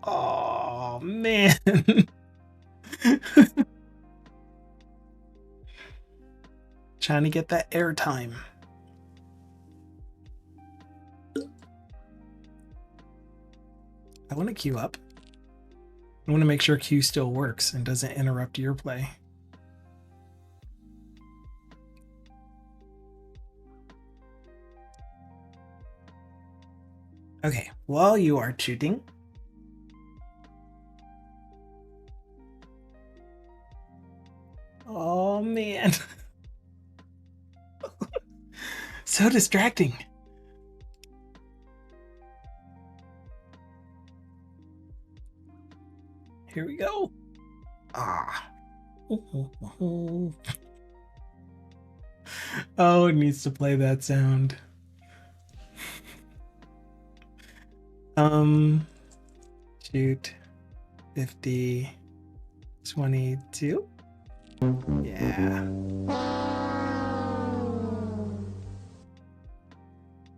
Oh, man. Trying to get that airtime. want to queue up. I want to make sure queue still works and doesn't interrupt your play. Okay, while you are shooting, oh man, so distracting. Here we go. Ah. Oh, it needs to play that sound. Shoot. 50, 22. Yeah.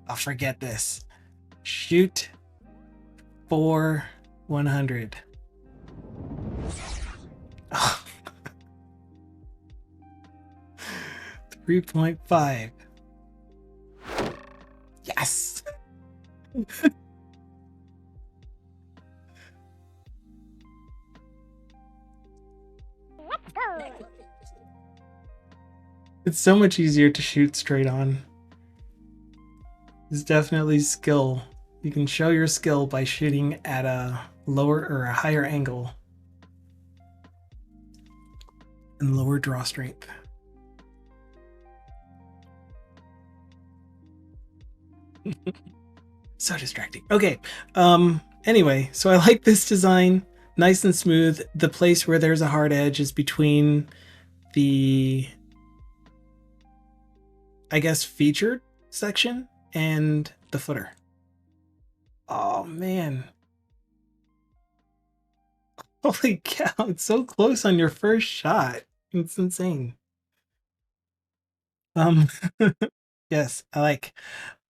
I'll forget this. Shoot for 100. Oh. 3.5. Yes. It's so much easier to shoot straight on. It's definitely skill. You can show your skill by shooting at a lower or a higher angle and lower draw strength. So distracting. Okay. Anyway, so I like this design. Nice and smooth. The place where there's a hard edge is between the, I guess, featured section and the footer. Oh man. Holy cow, it's so close on your first shot. It's insane. Yes, I like.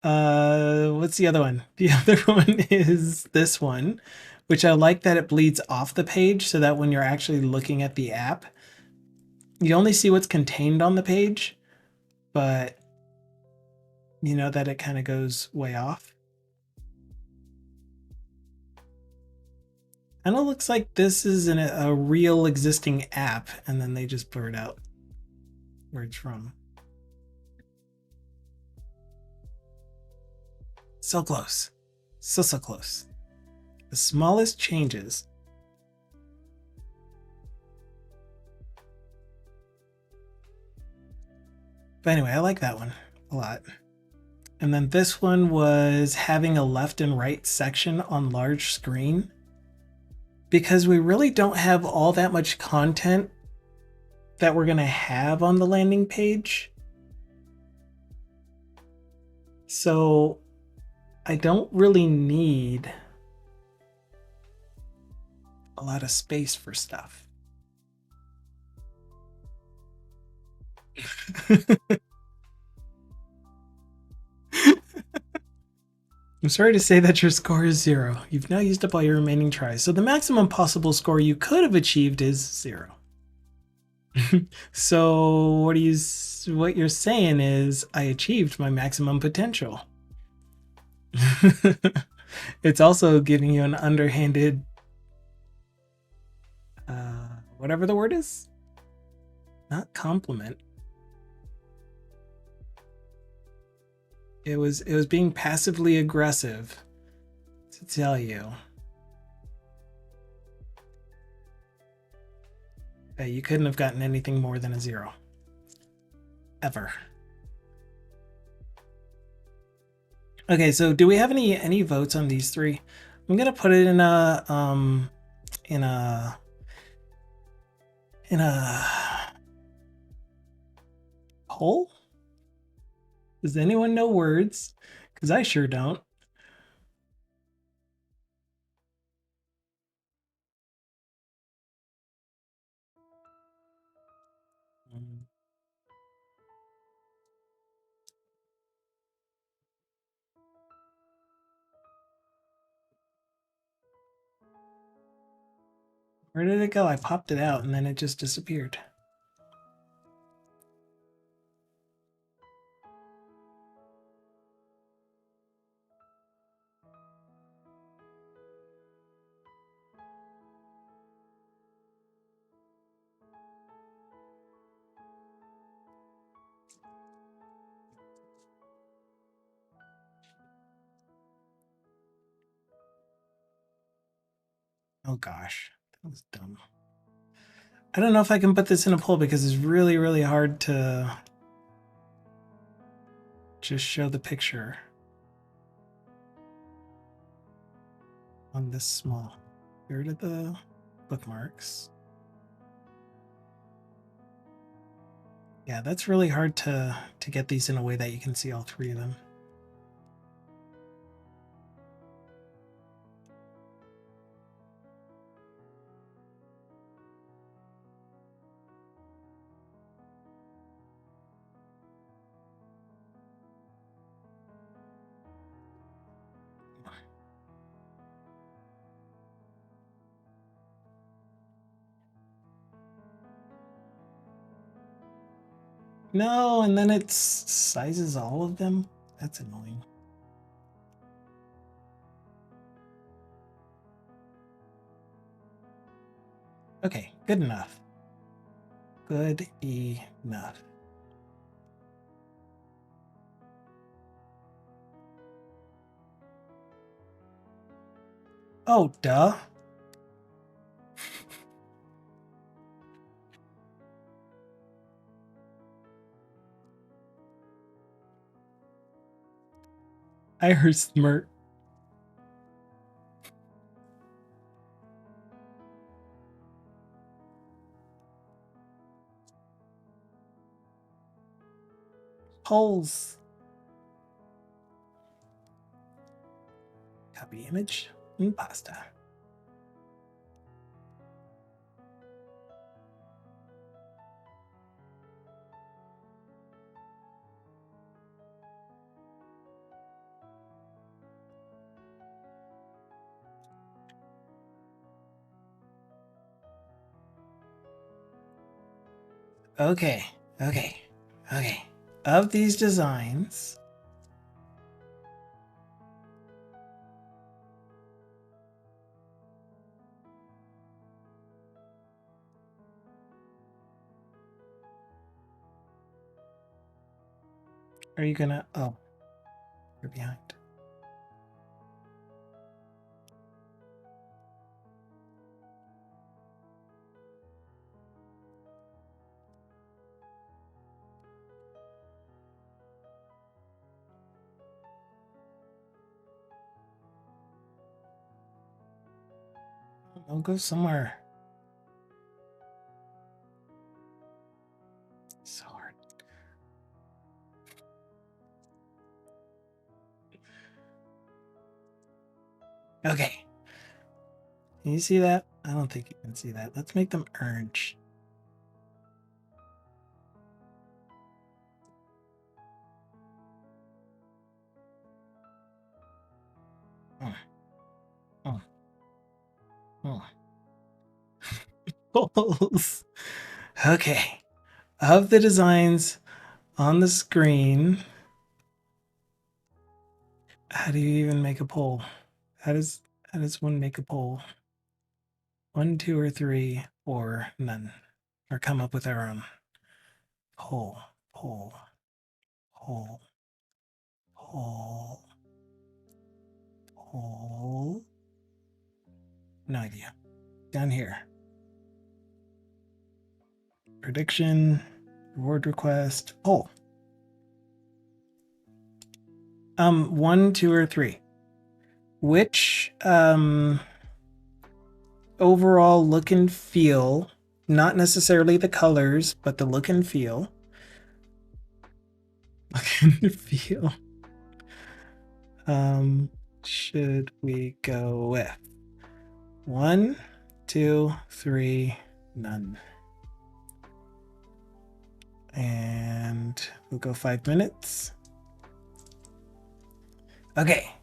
What's the other one? The other one is this one, which I like that it bleeds off the page so that when you're actually looking at the app, you only see what's contained on the page, but you know that it kind of goes way off. Kind of looks like this is a real existing app, and then they just blurred out where it's from. So close. So close. The smallest changes. But anyway, I like that one a lot. And then this one was having a left and right section on large screen. Because we really don't have all that much content that we're going to have on the landing page. So I don't really need a lot of space for stuff. I'm sorry to say that your score is 0. You've now used up all your remaining tries. So the maximum possible score you could have achieved is 0. So what you're saying is I achieved my maximum potential. It's also giving you an underhanded whatever the word is. Not compliment. It was being passively aggressive to tell you that you couldn't have gotten anything more than a 0. Ever. Okay, so do we have any votes on these three? I'm gonna put it in a poll. Does anyone know words? Because I sure don't. Where did it go? I popped it out and then it just disappeared. Oh gosh, that was dumb. I don't know if I can put this in a poll because it's really, really hard to just show the picture on this small. Get rid of the bookmarks. Yeah, that's really hard to get these in a way that you can see all three of them. No, and then it sizes all of them. That's annoying. Okay, good enough. Good enough. Oh, duh. I heard smirk. Holes. Copy image and pasta. Okay, okay, okay. Of these designs, are you gonna, oh, you're behind. I'll go somewhere. So hard. Okay. Can you see that? I don't think you can see that. Let's make them orange. Polls. Okay. Of the designs on the screen, how do you even make a poll? How does one make a poll? 1, 2, or 3, or none? Or come up with our own poll, poll, poll, poll, poll. No idea. Down here. Prediction, reward request, poll. 1, 2, or 3. Which overall look and feel, not necessarily the colors, but the look and feel. Look and feel. Should we go with 1, 2, 3, none. And we'll go 5 minutes. Okay.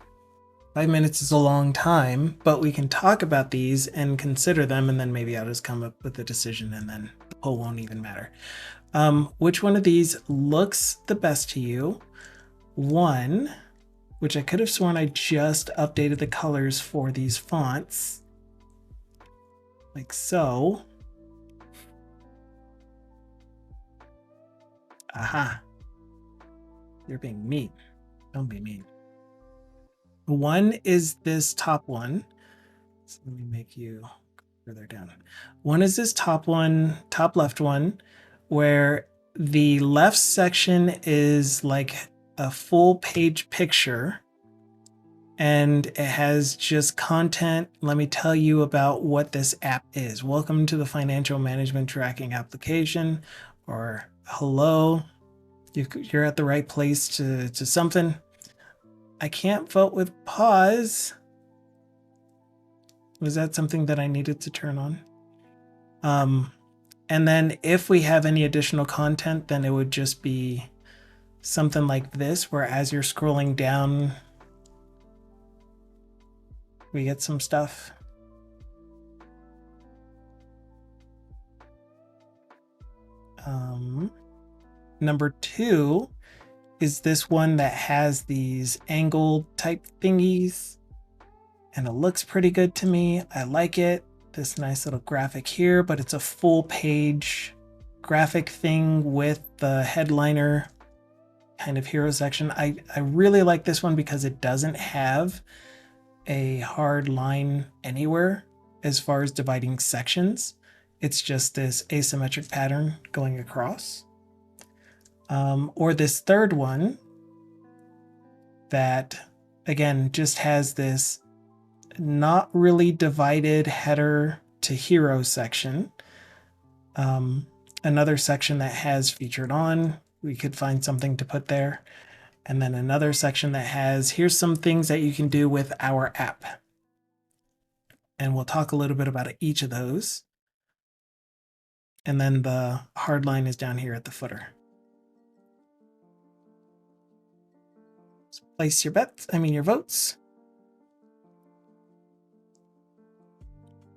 5 minutes is a long time, but we can talk about these and consider them, and then maybe I'll just come up with a decision, and then the poll won't even matter. Which one of these looks the best to you? 1, which I could have sworn I just updated the colors for these fonts. Like so. Aha. You're being mean. Don't be mean. 1 is this top one. So let me make you further down. One is this top one, top left one, where the left section is like a full page picture and it has just content. Let me tell you about what this app is. Welcome to the financial management tracking application, or hello, you're at the right place to something. I can't vote with pause. Was that something that I needed to turn on? And then if we have any additional content, then it would just be something like this, where as you're scrolling down, we get some stuff. Number 2 is this one that has these angled type thingies, and it looks pretty good to me. I like it. This nice little graphic here, but it's a full page graphic thing with the headliner kind of hero section. I really like this one because it doesn't have a hard line anywhere as far as dividing sections. It's just this asymmetric pattern going across. Or this third one that, again, just has this not really divided header to hero section. Another section that has featured on, we could find something to put there. And then another section that has, here's some things that you can do with our app. And we'll talk a little bit about each of those. And then the hard line is down here at the footer. So place your bets, your votes.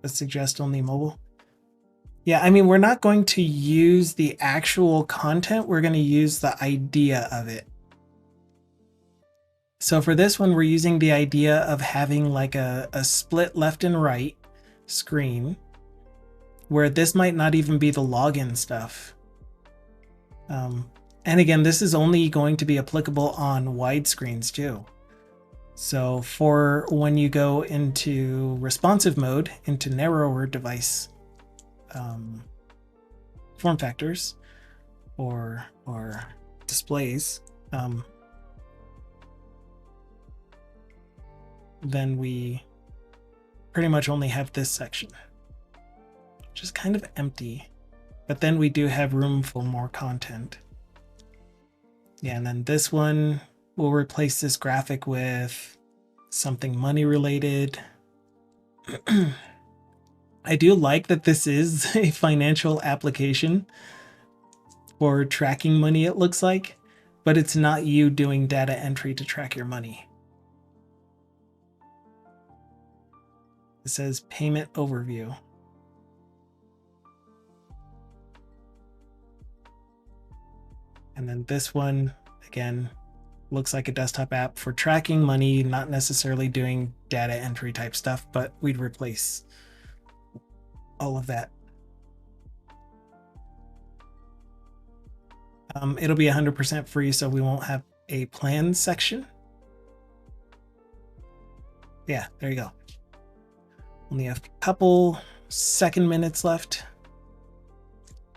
But suggest only mobile. Yeah, we're not going to use the actual content. We're going to use the idea of it. So for this one, we're using the idea of having like a split left and right screen, where this might not even be the login stuff. And again, this is only going to be applicable on wide screens too. So for when you go into responsive mode, into narrower device form factors or displays, then we pretty much only have this section, which is kind of empty, but then we do have room for more content. Yeah, and then this one, we'll replace this graphic with something money related. I do like that this is a financial application for tracking money, it looks like, but it's not you doing data entry to track your money. It says payment overview. And then this one, again, looks like a desktop app for tracking money, not necessarily doing data entry type stuff, but we'd replace all of that. It'll be 100% free, so we won't have a plan section. Yeah, there you go. Only have a couple second minutes left.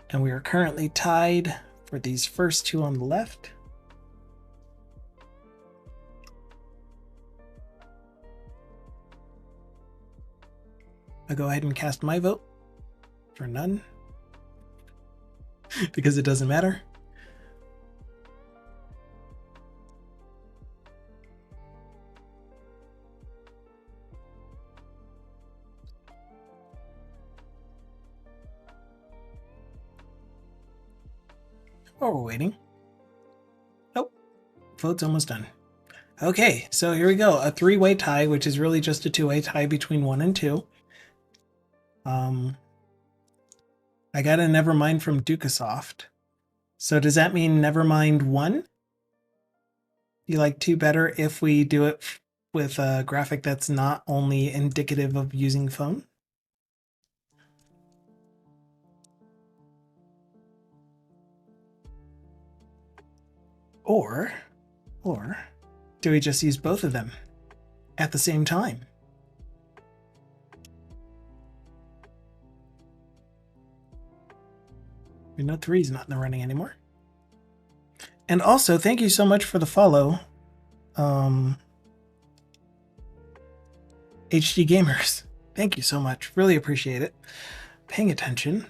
And we are currently tied for these first two on the left. I'll go ahead and cast my vote for none because it doesn't matter. While we're waiting. Nope. Vote's almost done. Okay, so here we go. A three-way tie, which is really just a two-way tie between 1 and 2. I got a Nevermind from Dukasoft. So does that mean Nevermind 1? You like 2 better if we do it with a graphic that's not only indicative of using phone? Or do we just use both of them at the same time? We know 3's not in the running anymore. And also, thank you so much for the follow. HD Gamers. Thank you so much. Really appreciate it. Paying attention.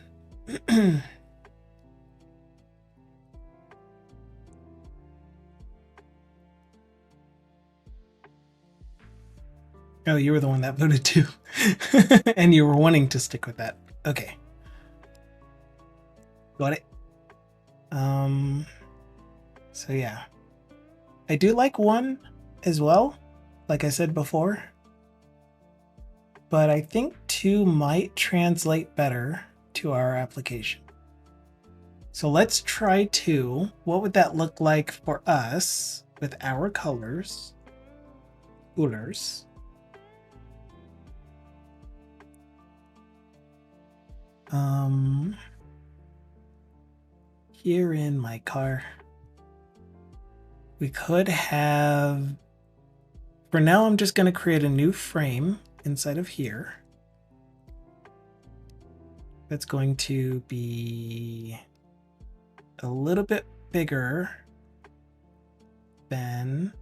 Oh, you were the one that voted too. And you were wanting to stick with that. Okay. Got it. So yeah. I do like 1 as well, like I said before. But I think 2 might translate better to our application. So let's try 2. What would that look like for us with our colors? Coolers. Here in my car, we could have, for now, I'm just going to create a new frame inside of here. That's going to be a little bit bigger than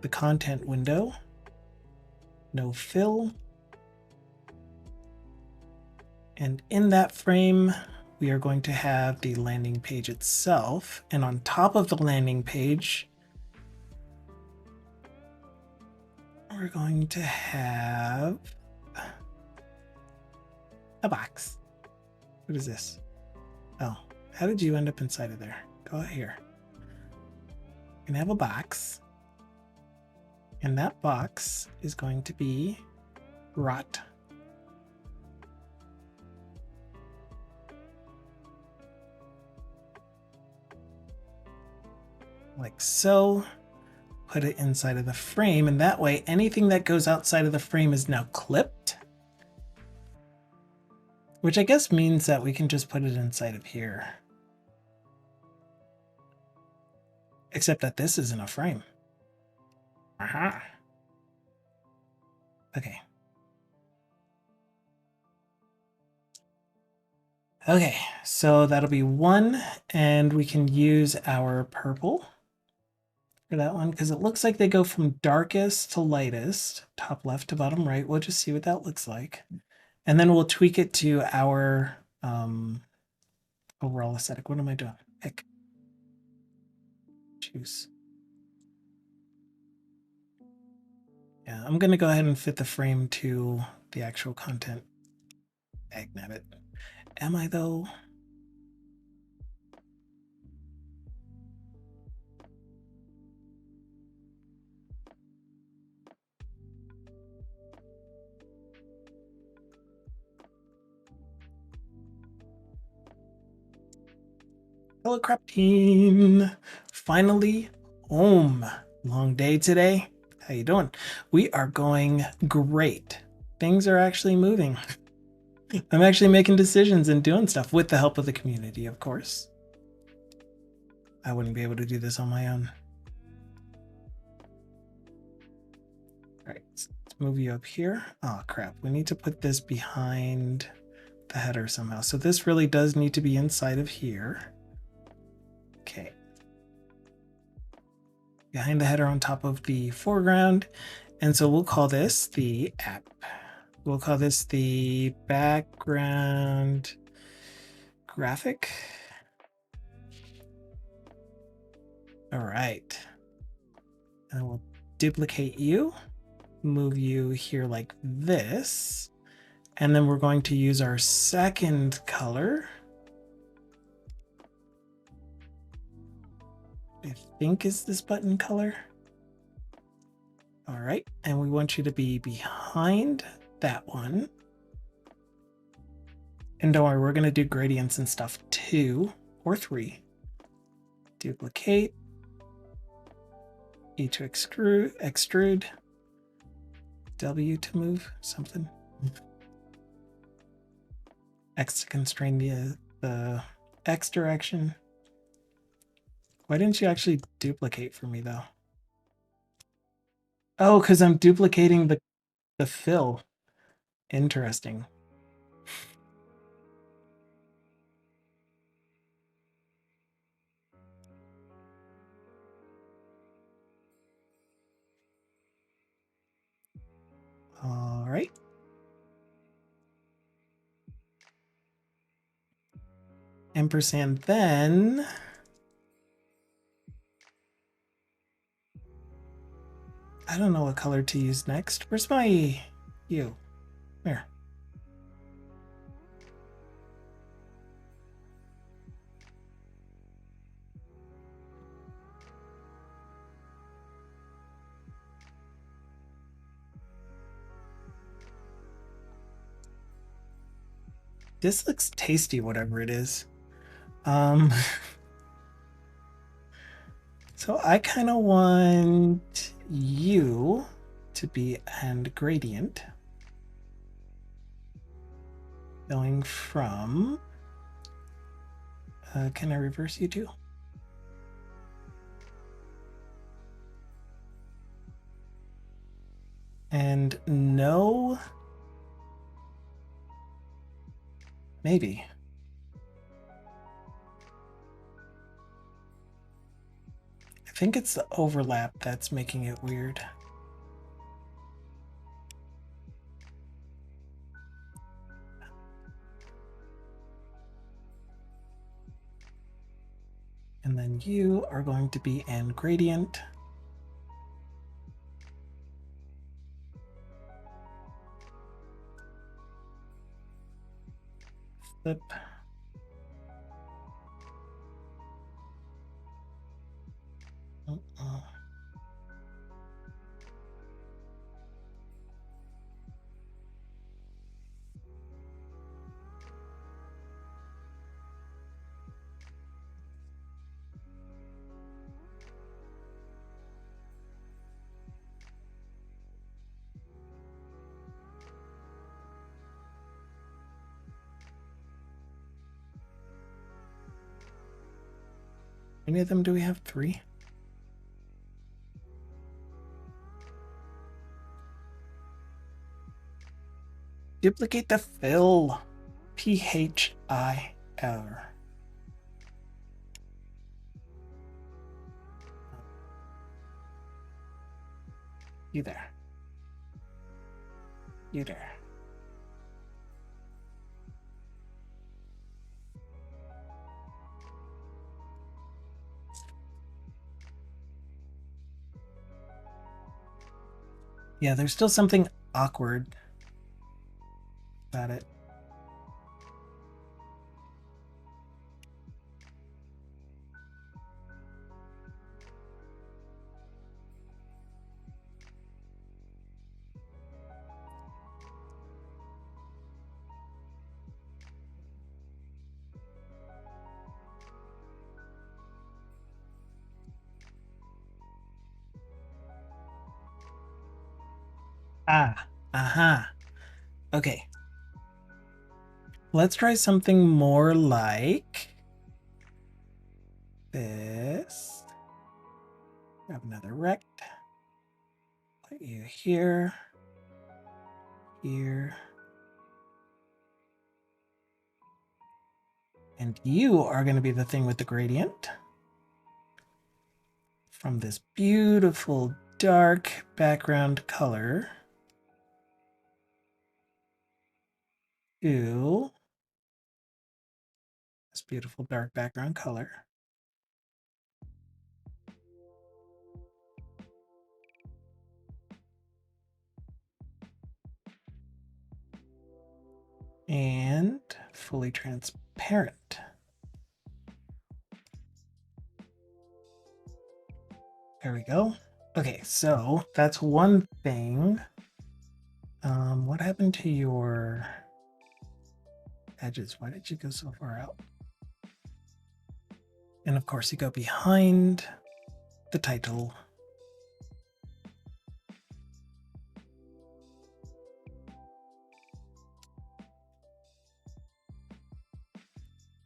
the content window. No fill. And in that frame, we are going to have the landing page itself. And on top of the landing page, we're going to have a box. What is this? Oh, how did you end up inside of there? Go here. We're gonna have a box. And that box is going to be rot. Like so. Put it inside of the frame, and that way anything that goes outside of the frame is now clipped. Which I guess means that we can just put it inside of here. Except that this isn't a frame. Aha. Okay. Okay, so that'll be 1, and we can use our purple for that one, because it looks like they go from darkest to lightest, top left to bottom right. We'll just see what that looks like. And then we'll tweak it to our overall aesthetic. What am I doing? Pick. Choose. Yeah, I'm going to go ahead and fit the frame to the actual content. Magnet. Am I though? Hello, Crap Team. Finally home. Long day today. How you doing? We are going great. Things are actually moving. I'm actually making decisions and doing stuff with the help of the community, of course. I wouldn't be able to do this on my own. All right, let's move you up here. Oh, crap. We need to put this behind the header somehow. So this really does need to be inside of here. Okay. Behind the header on top of the foreground. And so we'll call this the app. We'll call this the background graphic. All right. And we'll duplicate you, move you here like this. And then we're going to use our second color. I think is this button color. All right, and we want you to be behind that one. And don't worry, we're gonna do gradients and stuff 2 or 3. Duplicate, E to extrude, W to move something. X to constrain the X direction. Why didn't you actually duplicate for me though? Oh, because I'm duplicating the fill. Interesting. All right. Ampersand then. I don't know what color to use next. Where's my hue? There. This looks tasty, whatever it is. So I kind of want you to be and gradient going from, can I reverse you too? And no, maybe. I think it's the overlap that's making it weird. And then you are going to be an gradient. Flip. Any of them do we have 3? Duplicate the fill. PHIL. You there. You there. Yeah, there's still something awkward about it. Okay. Let's try something more like this. Grab another rect. Put you here. Here. And you are going to be the thing with the gradient. From this beautiful dark background color to this beautiful dark background color. And fully transparent. There we go. Okay, so that's one thing. What happened to your edges? Why did you go so far out? And of course, you go behind the title.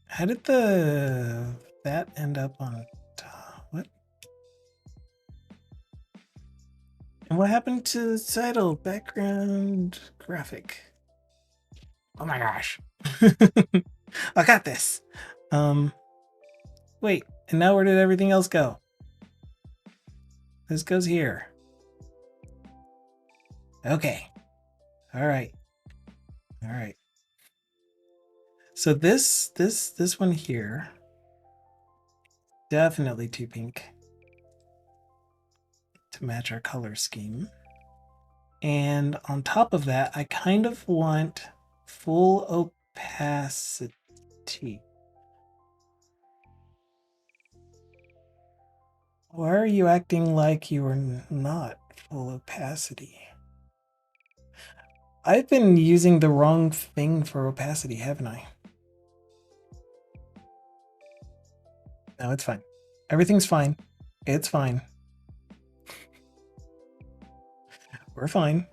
How did that end up on top? What? And what happened to the title? Background graphic. Oh my gosh. I got this. Wait, and now where did everything else go? This goes here. Okay. All right. All right. So this one here, definitely too pink to match our color scheme. And on top of that, I kind of want full opacity. Why are you acting like you are not full opacity? I've been using the wrong thing for opacity, haven't I? No, it's fine. Everything's fine. It's fine. We're fine.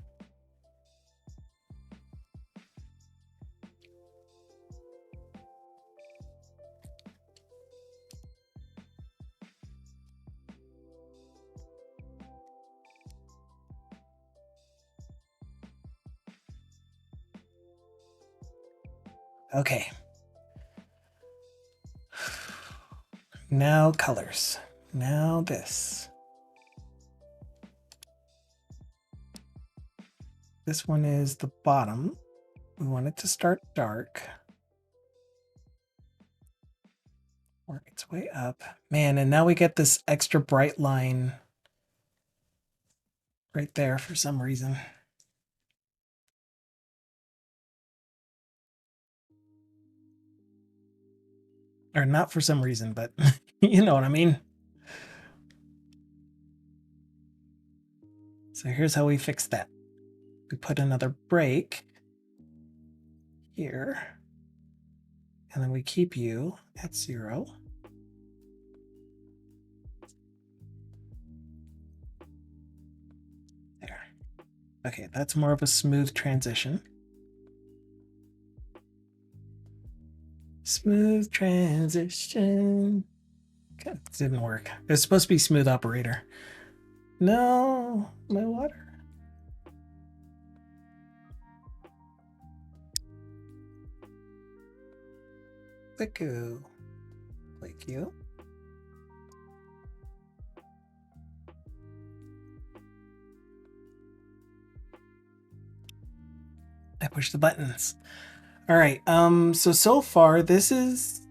Okay. Now colors. Now this. This one is the bottom. We want it to start dark. Work its way up. Man, and now we get this extra bright line right there for some reason. Or not for some reason, but you know what I mean. So here's how we fix that. We put another break here, and then we keep you at 0. There. Okay, that's more of a smooth transition. Smooth transition. Okay, it didn't work. It was supposed to be smooth operator. No, my water. Thank you. Thank you. I push the buttons. All right. So far this is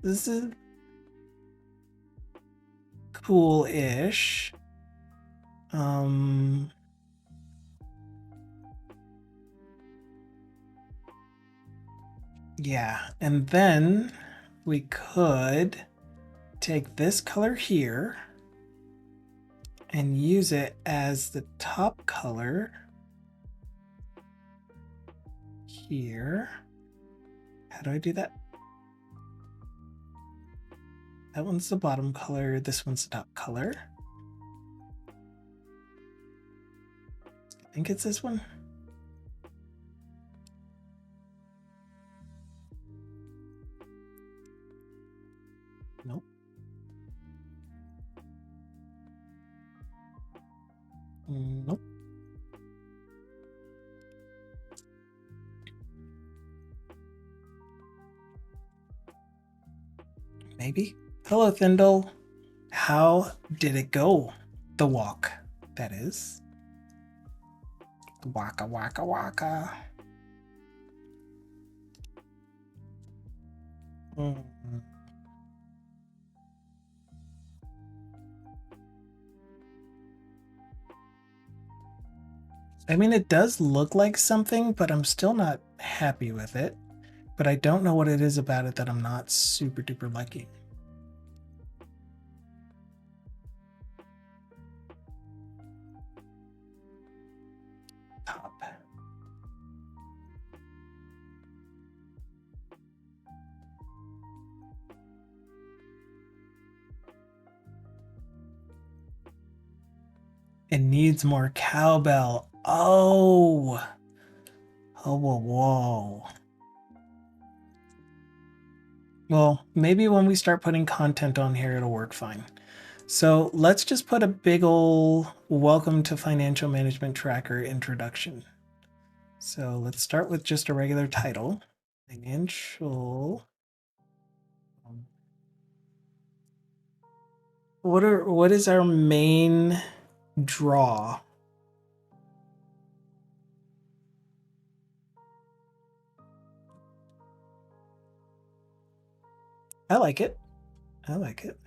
cool-ish. Yeah, and then we could take this color here and use it as the top color here. How do I do that? That one's the bottom color, this one's the top color. I think it's this one. Nope. Nope. Maybe. Hello, Thindle. How did it go? The walk, that is. Waka waka waka. I mean, it does look like something, but I'm still not happy with it. But I don't know what it is about it that I'm not super duper liking. Top. It needs more cowbell. Oh. Oh, whoa, whoa. Well, maybe when we start putting content on here, it'll work fine. So let's just put a big ol' welcome to Financial Management Tracker introduction. So let's start with just a regular title. Financial. What is our main draw? I like it. I like it.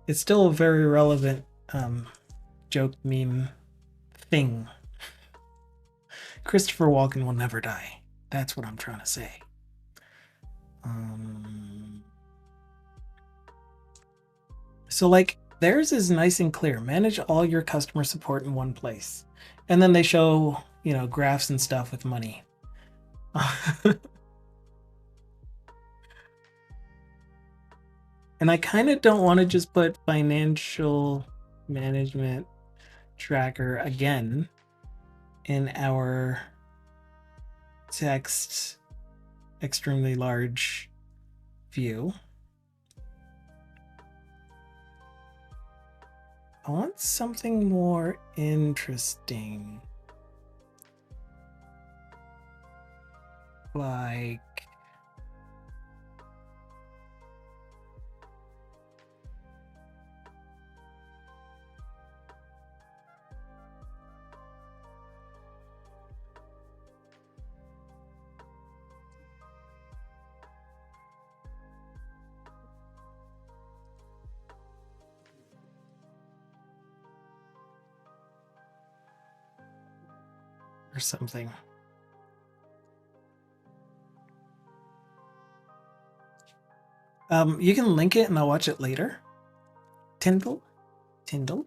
It's still a very relevant joke meme thing. Christopher Walken will never die. That's what I'm trying to say. So like theirs is nice and clear. Manage all your customer support in one place. And then they show, you know, graphs and stuff with money. And I kind of don't want to just put financial management tracker again in our text extremely large view. I want something more interesting. Like or something. You can link it and I'll watch it later. Tyndall, Tyndall,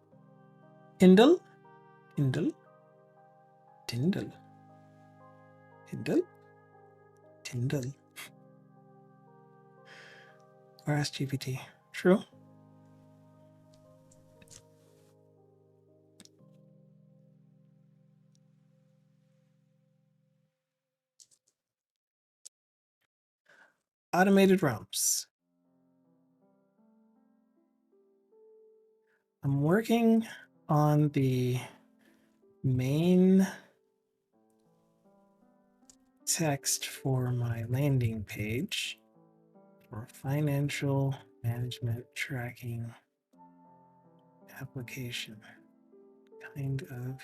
Tyndall, Tyndall, Tyndall, Tyndall, Tyndall. Or ask GPT. True. Automated realms. I'm working on the main text for my landing page for financial management tracking application. What kind of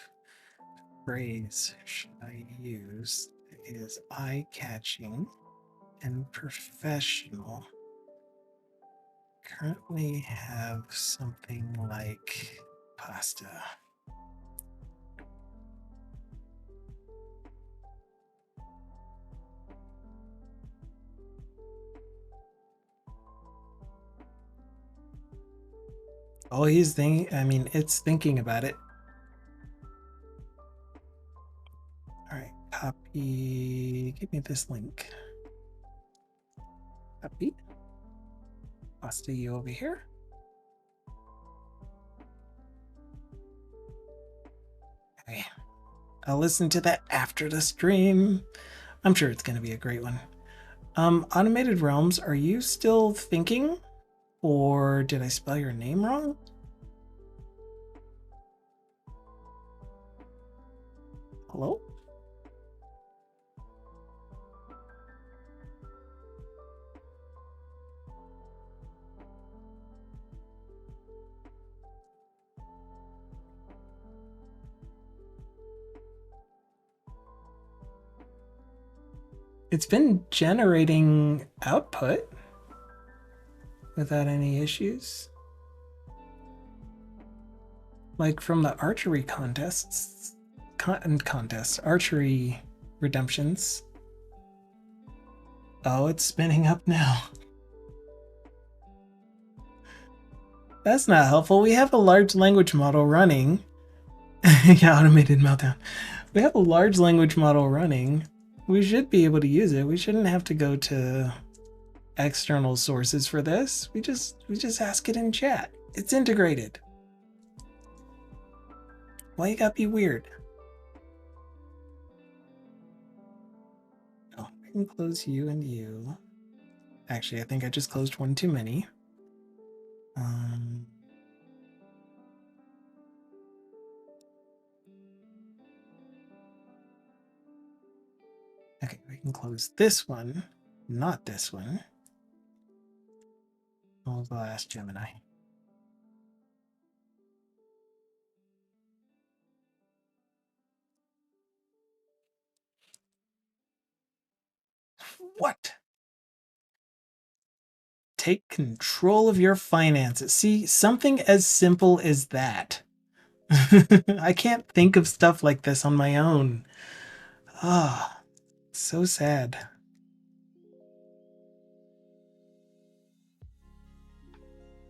phrase should I use that is eye-catching and professional? Currently have something like pasta. Oh, he's thinking, I mean, it's thinking about it. All right, copy, give me this link. Copy. Pasta you over here. Okay. I'll listen to that after the stream. I'm sure it's going to be a great one. Automated Realms, are you still thinking? Or did I spell your name wrong? Hello? It's been generating output without any issues. Like from the archery contests, archery redemptions. Oh, it's spinning up now. That's not helpful. We have a large language model running. Yeah, automated meltdown. We have a large language model running. We should be able to use it. We shouldn't have to go to external sources for this. We just ask it in chat. It's integrated. Why you gotta be weird? Oh, I can close you and you. Actually, I think I just closed one too many. Okay, we can close this one, not this one. We'll go ask Gemini. What? Take control of your finances. See, something as simple as that. I can't think of stuff like this on my own. Ah, so sad.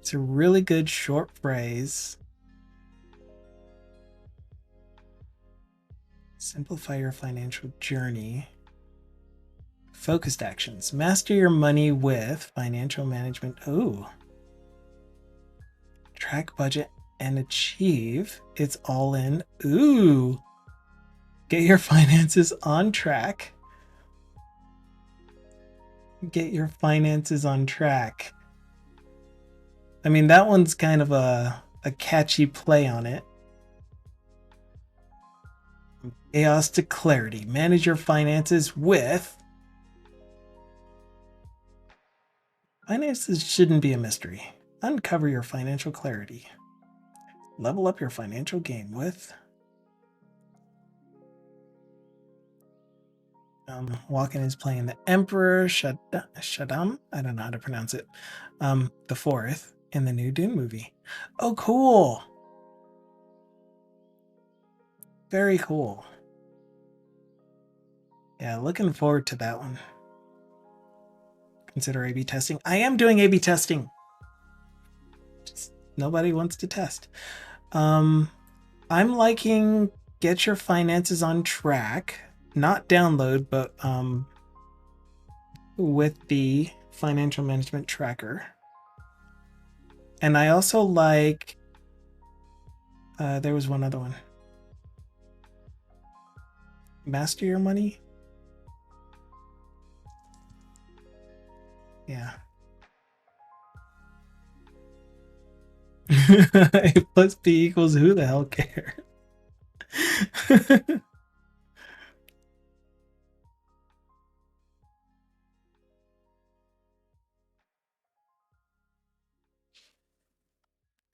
It's a really good short phrase. Simplify your financial journey. Focused actions. Master your money with financial management. Oh. Track budget and achieve. It's all in. Ooh. Get your finances on track. Get your finances on track. I mean, that one's kind of a catchy play on it. Chaos to clarity. Manage your finances with... Finances shouldn't be a mystery. Uncover your financial clarity. Level up your financial game with... Walken is playing the Emperor Shaddam. I don't know how to pronounce it. The fourth in the new Dune movie. Oh, cool. Very cool. Yeah, looking forward to that one. Consider A/B testing. I am doing A/B testing. Just nobody wants to test. I'm liking get your finances on track. Not download, but with the financial management tracker. And I also like, there was one other one. Master your money. Yeah. A plus B equals who the hell cares?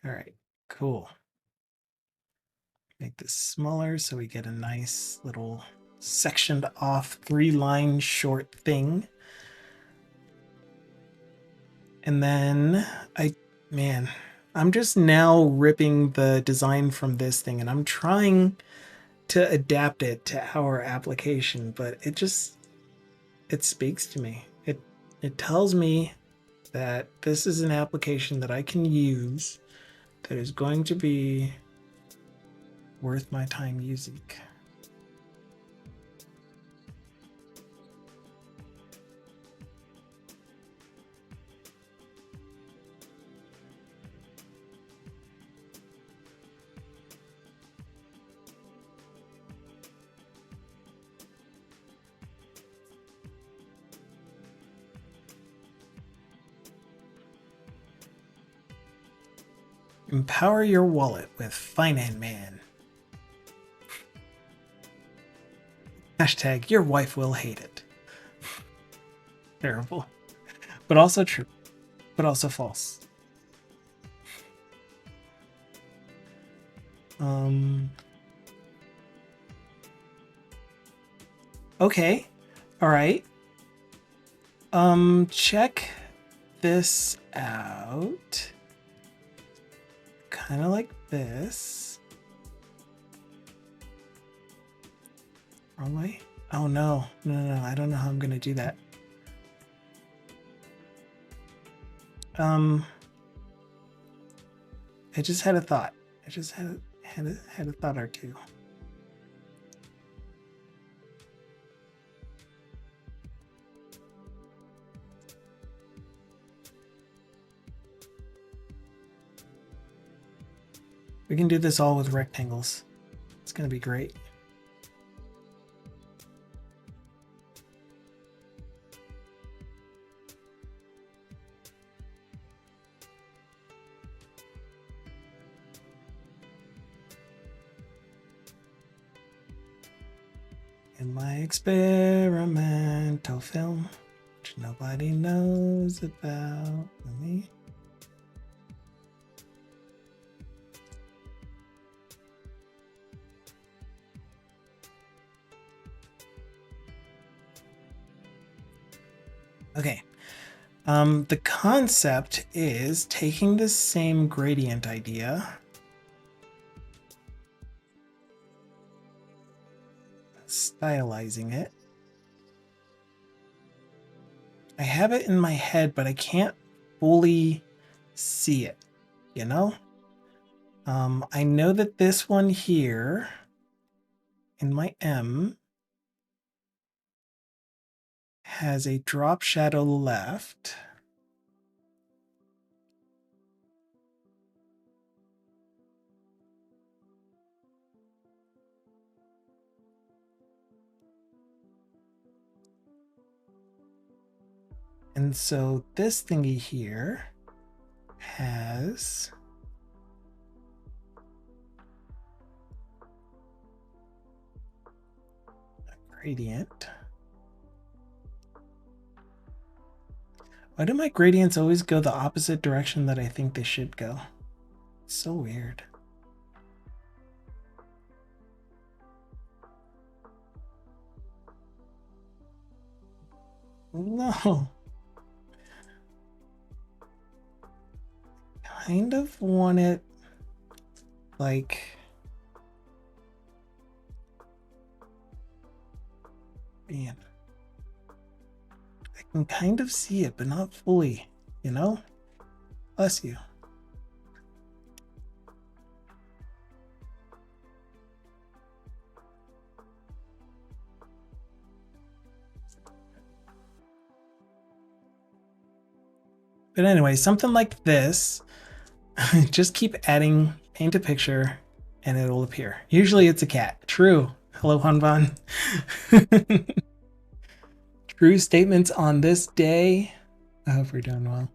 All right, cool. Make this smaller so we get a nice little sectioned off 3-line short thing. And then I'm just now ripping the design from this thing and I'm trying to adapt it to our application, but it speaks to me. It tells me that this is an application that I can use that is going to be worth my time using. Empower your wallet with Finance Man. Hashtag your wife will hate it. Terrible. But also true. But also false. Okay. All right. Check this out. Kind of like this. Wrong way? Oh no. No. I don't know how I'm gonna do that. I just had a thought. I just had a thought or two. We can do this all with rectangles. It's going to be great. In my experimental film, which nobody knows about me. Okay. The concept is taking the same gradient idea, stylizing it. I have it in my head, but I can't fully see it, you know? I know that this one here in my M has a drop shadow left. And so this thingy here has a gradient. Why do my gradients always go the opposite direction that I think they should go? It's so weird. No. Kind of want it like... Man. I can kind of see it, but not fully, you know? Bless you. But anyway, something like this, just keep adding paint a picture and it'll appear. Usually it's a cat. True. Hello, Hanban. True statements on this day. I hope you're doing well.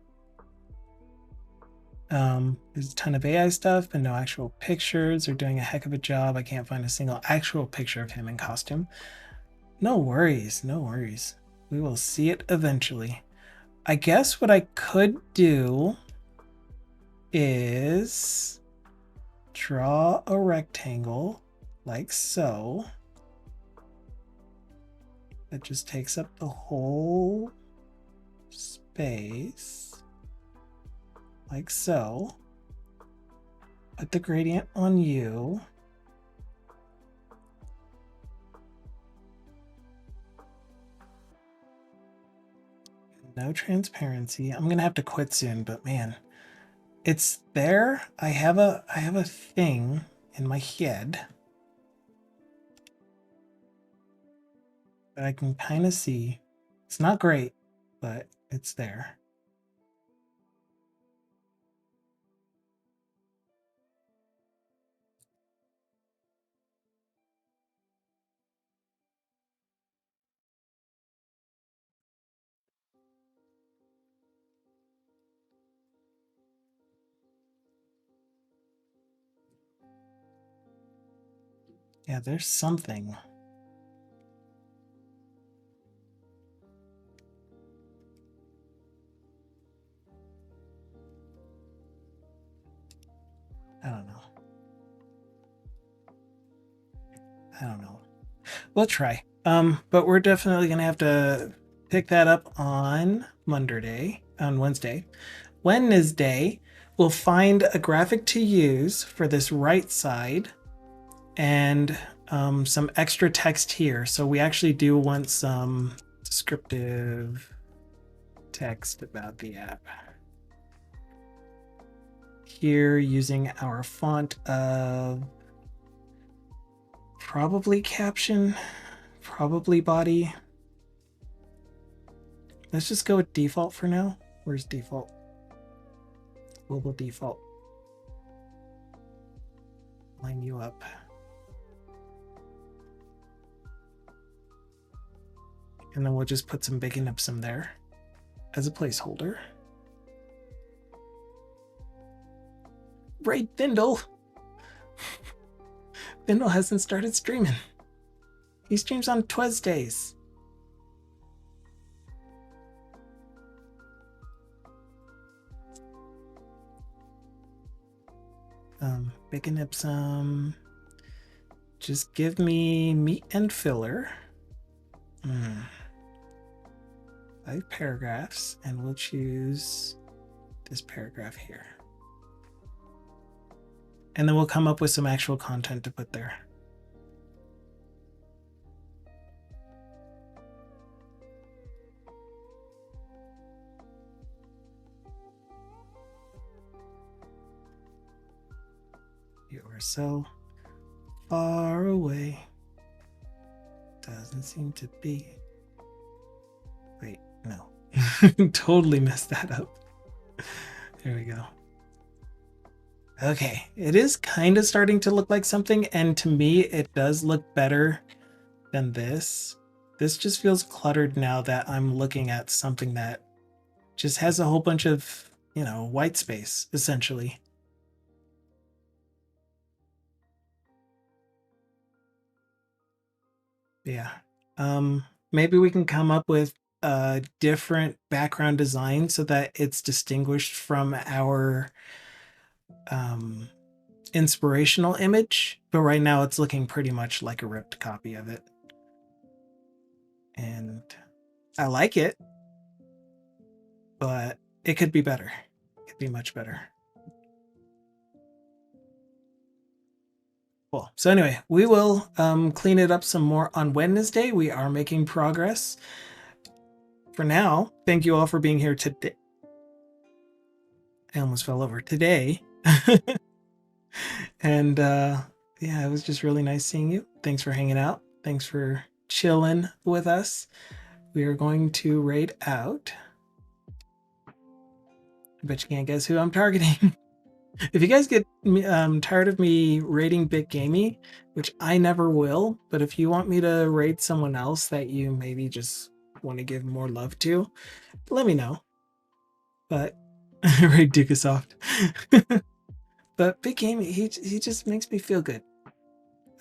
There's a ton of AI stuff, but no actual pictures. They're doing a heck of a job. I can't find a single actual picture of him in costume. No worries, no worries. We will see it eventually. I guess what I could do is draw a rectangle like so. That just takes up the whole space like so. Put the gradient on you. No transparency. I'm gonna have to quit soon, but man, it's there. I have a thing in my head that I can kind of see. It's not great, but it's there. Yeah, there's something. I don't know. I don't know. We'll try. But we're definitely gonna have to pick that up on Monday, on Wednesday. Wednesday, we'll find a graphic to use for this right side and some extra text here. So we actually do want some descriptive text about the app. Here using our font of probably caption, probably body. Let's just go with default for now. Where's default? Global default. Line you up. And then we'll just put some big and some there as a placeholder. Right, Thindle. Thindle hasn't started streaming. He streams on Tuesdays. Bacon Ipsum. Just give me meat and filler. 5 paragraphs, and we'll choose this paragraph here. And then we'll come up with some actual content to put there. You are so far away. Doesn't seem to be. Wait, no. Totally messed that up. There we go. Okay, it is kind of starting to look like something, and to me it does look better than this. This just feels cluttered now that I'm looking at something that just has a whole bunch of, you know, white space, essentially. Yeah. Maybe we can come up with a different background design so that it's distinguished from our inspirational image, but right now it's looking pretty much like a ripped copy of it. And I like it, but it could be better. It could be much better. Cool. So anyway, we will clean it up some more on Wednesday. We are making progress. For now, thank you all for being here today. I almost fell over today. And yeah, it was just really nice seeing you. Thanks for hanging out. Thanks for chilling with us. We are going to raid out. I bet you can't guess who I'm targeting. If you guys get tired of me raiding Big Gamey, which I never will, but if you want me to raid someone else that you maybe just want to give more love to, let me know. But raid Dukasoft. But Big Gamey, he just makes me feel good.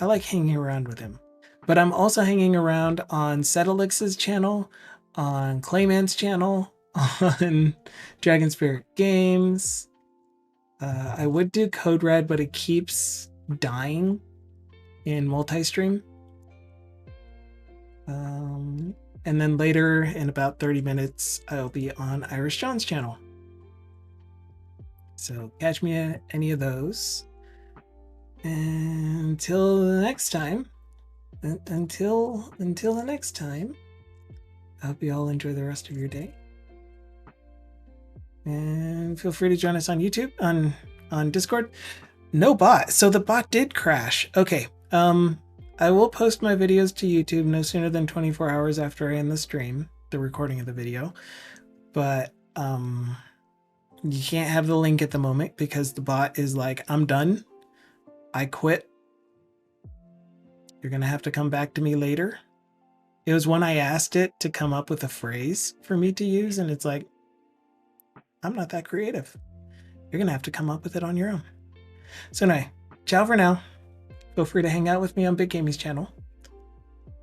I like hanging around with him. But I'm also hanging around on Setalix's channel, on Clayman's channel, on Dragon Spirit Games. I would do Code Red, but it keeps dying in multi-stream. And then later, in about 30 minutes, I'll be on Irish John's channel. So catch me at any of those. And until the next time, until the next time, I hope you all enjoy the rest of your day. And feel free to join us on YouTube, on Discord. No bot. So the bot did crash. Okay. I will post my videos to YouTube no sooner than 24 hours after I end the stream, the recording of the video. But you can't have the link at the moment because the bot is like, I'm done. I quit. You're gonna have to come back to me later. It was when I asked it to come up with a phrase for me to use, and it's like, I'm not that creative. You're gonna have to come up with it on your own. So anyway, ciao for now. Feel free to hang out with me on Big Gamey's channel.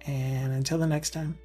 And until the next time.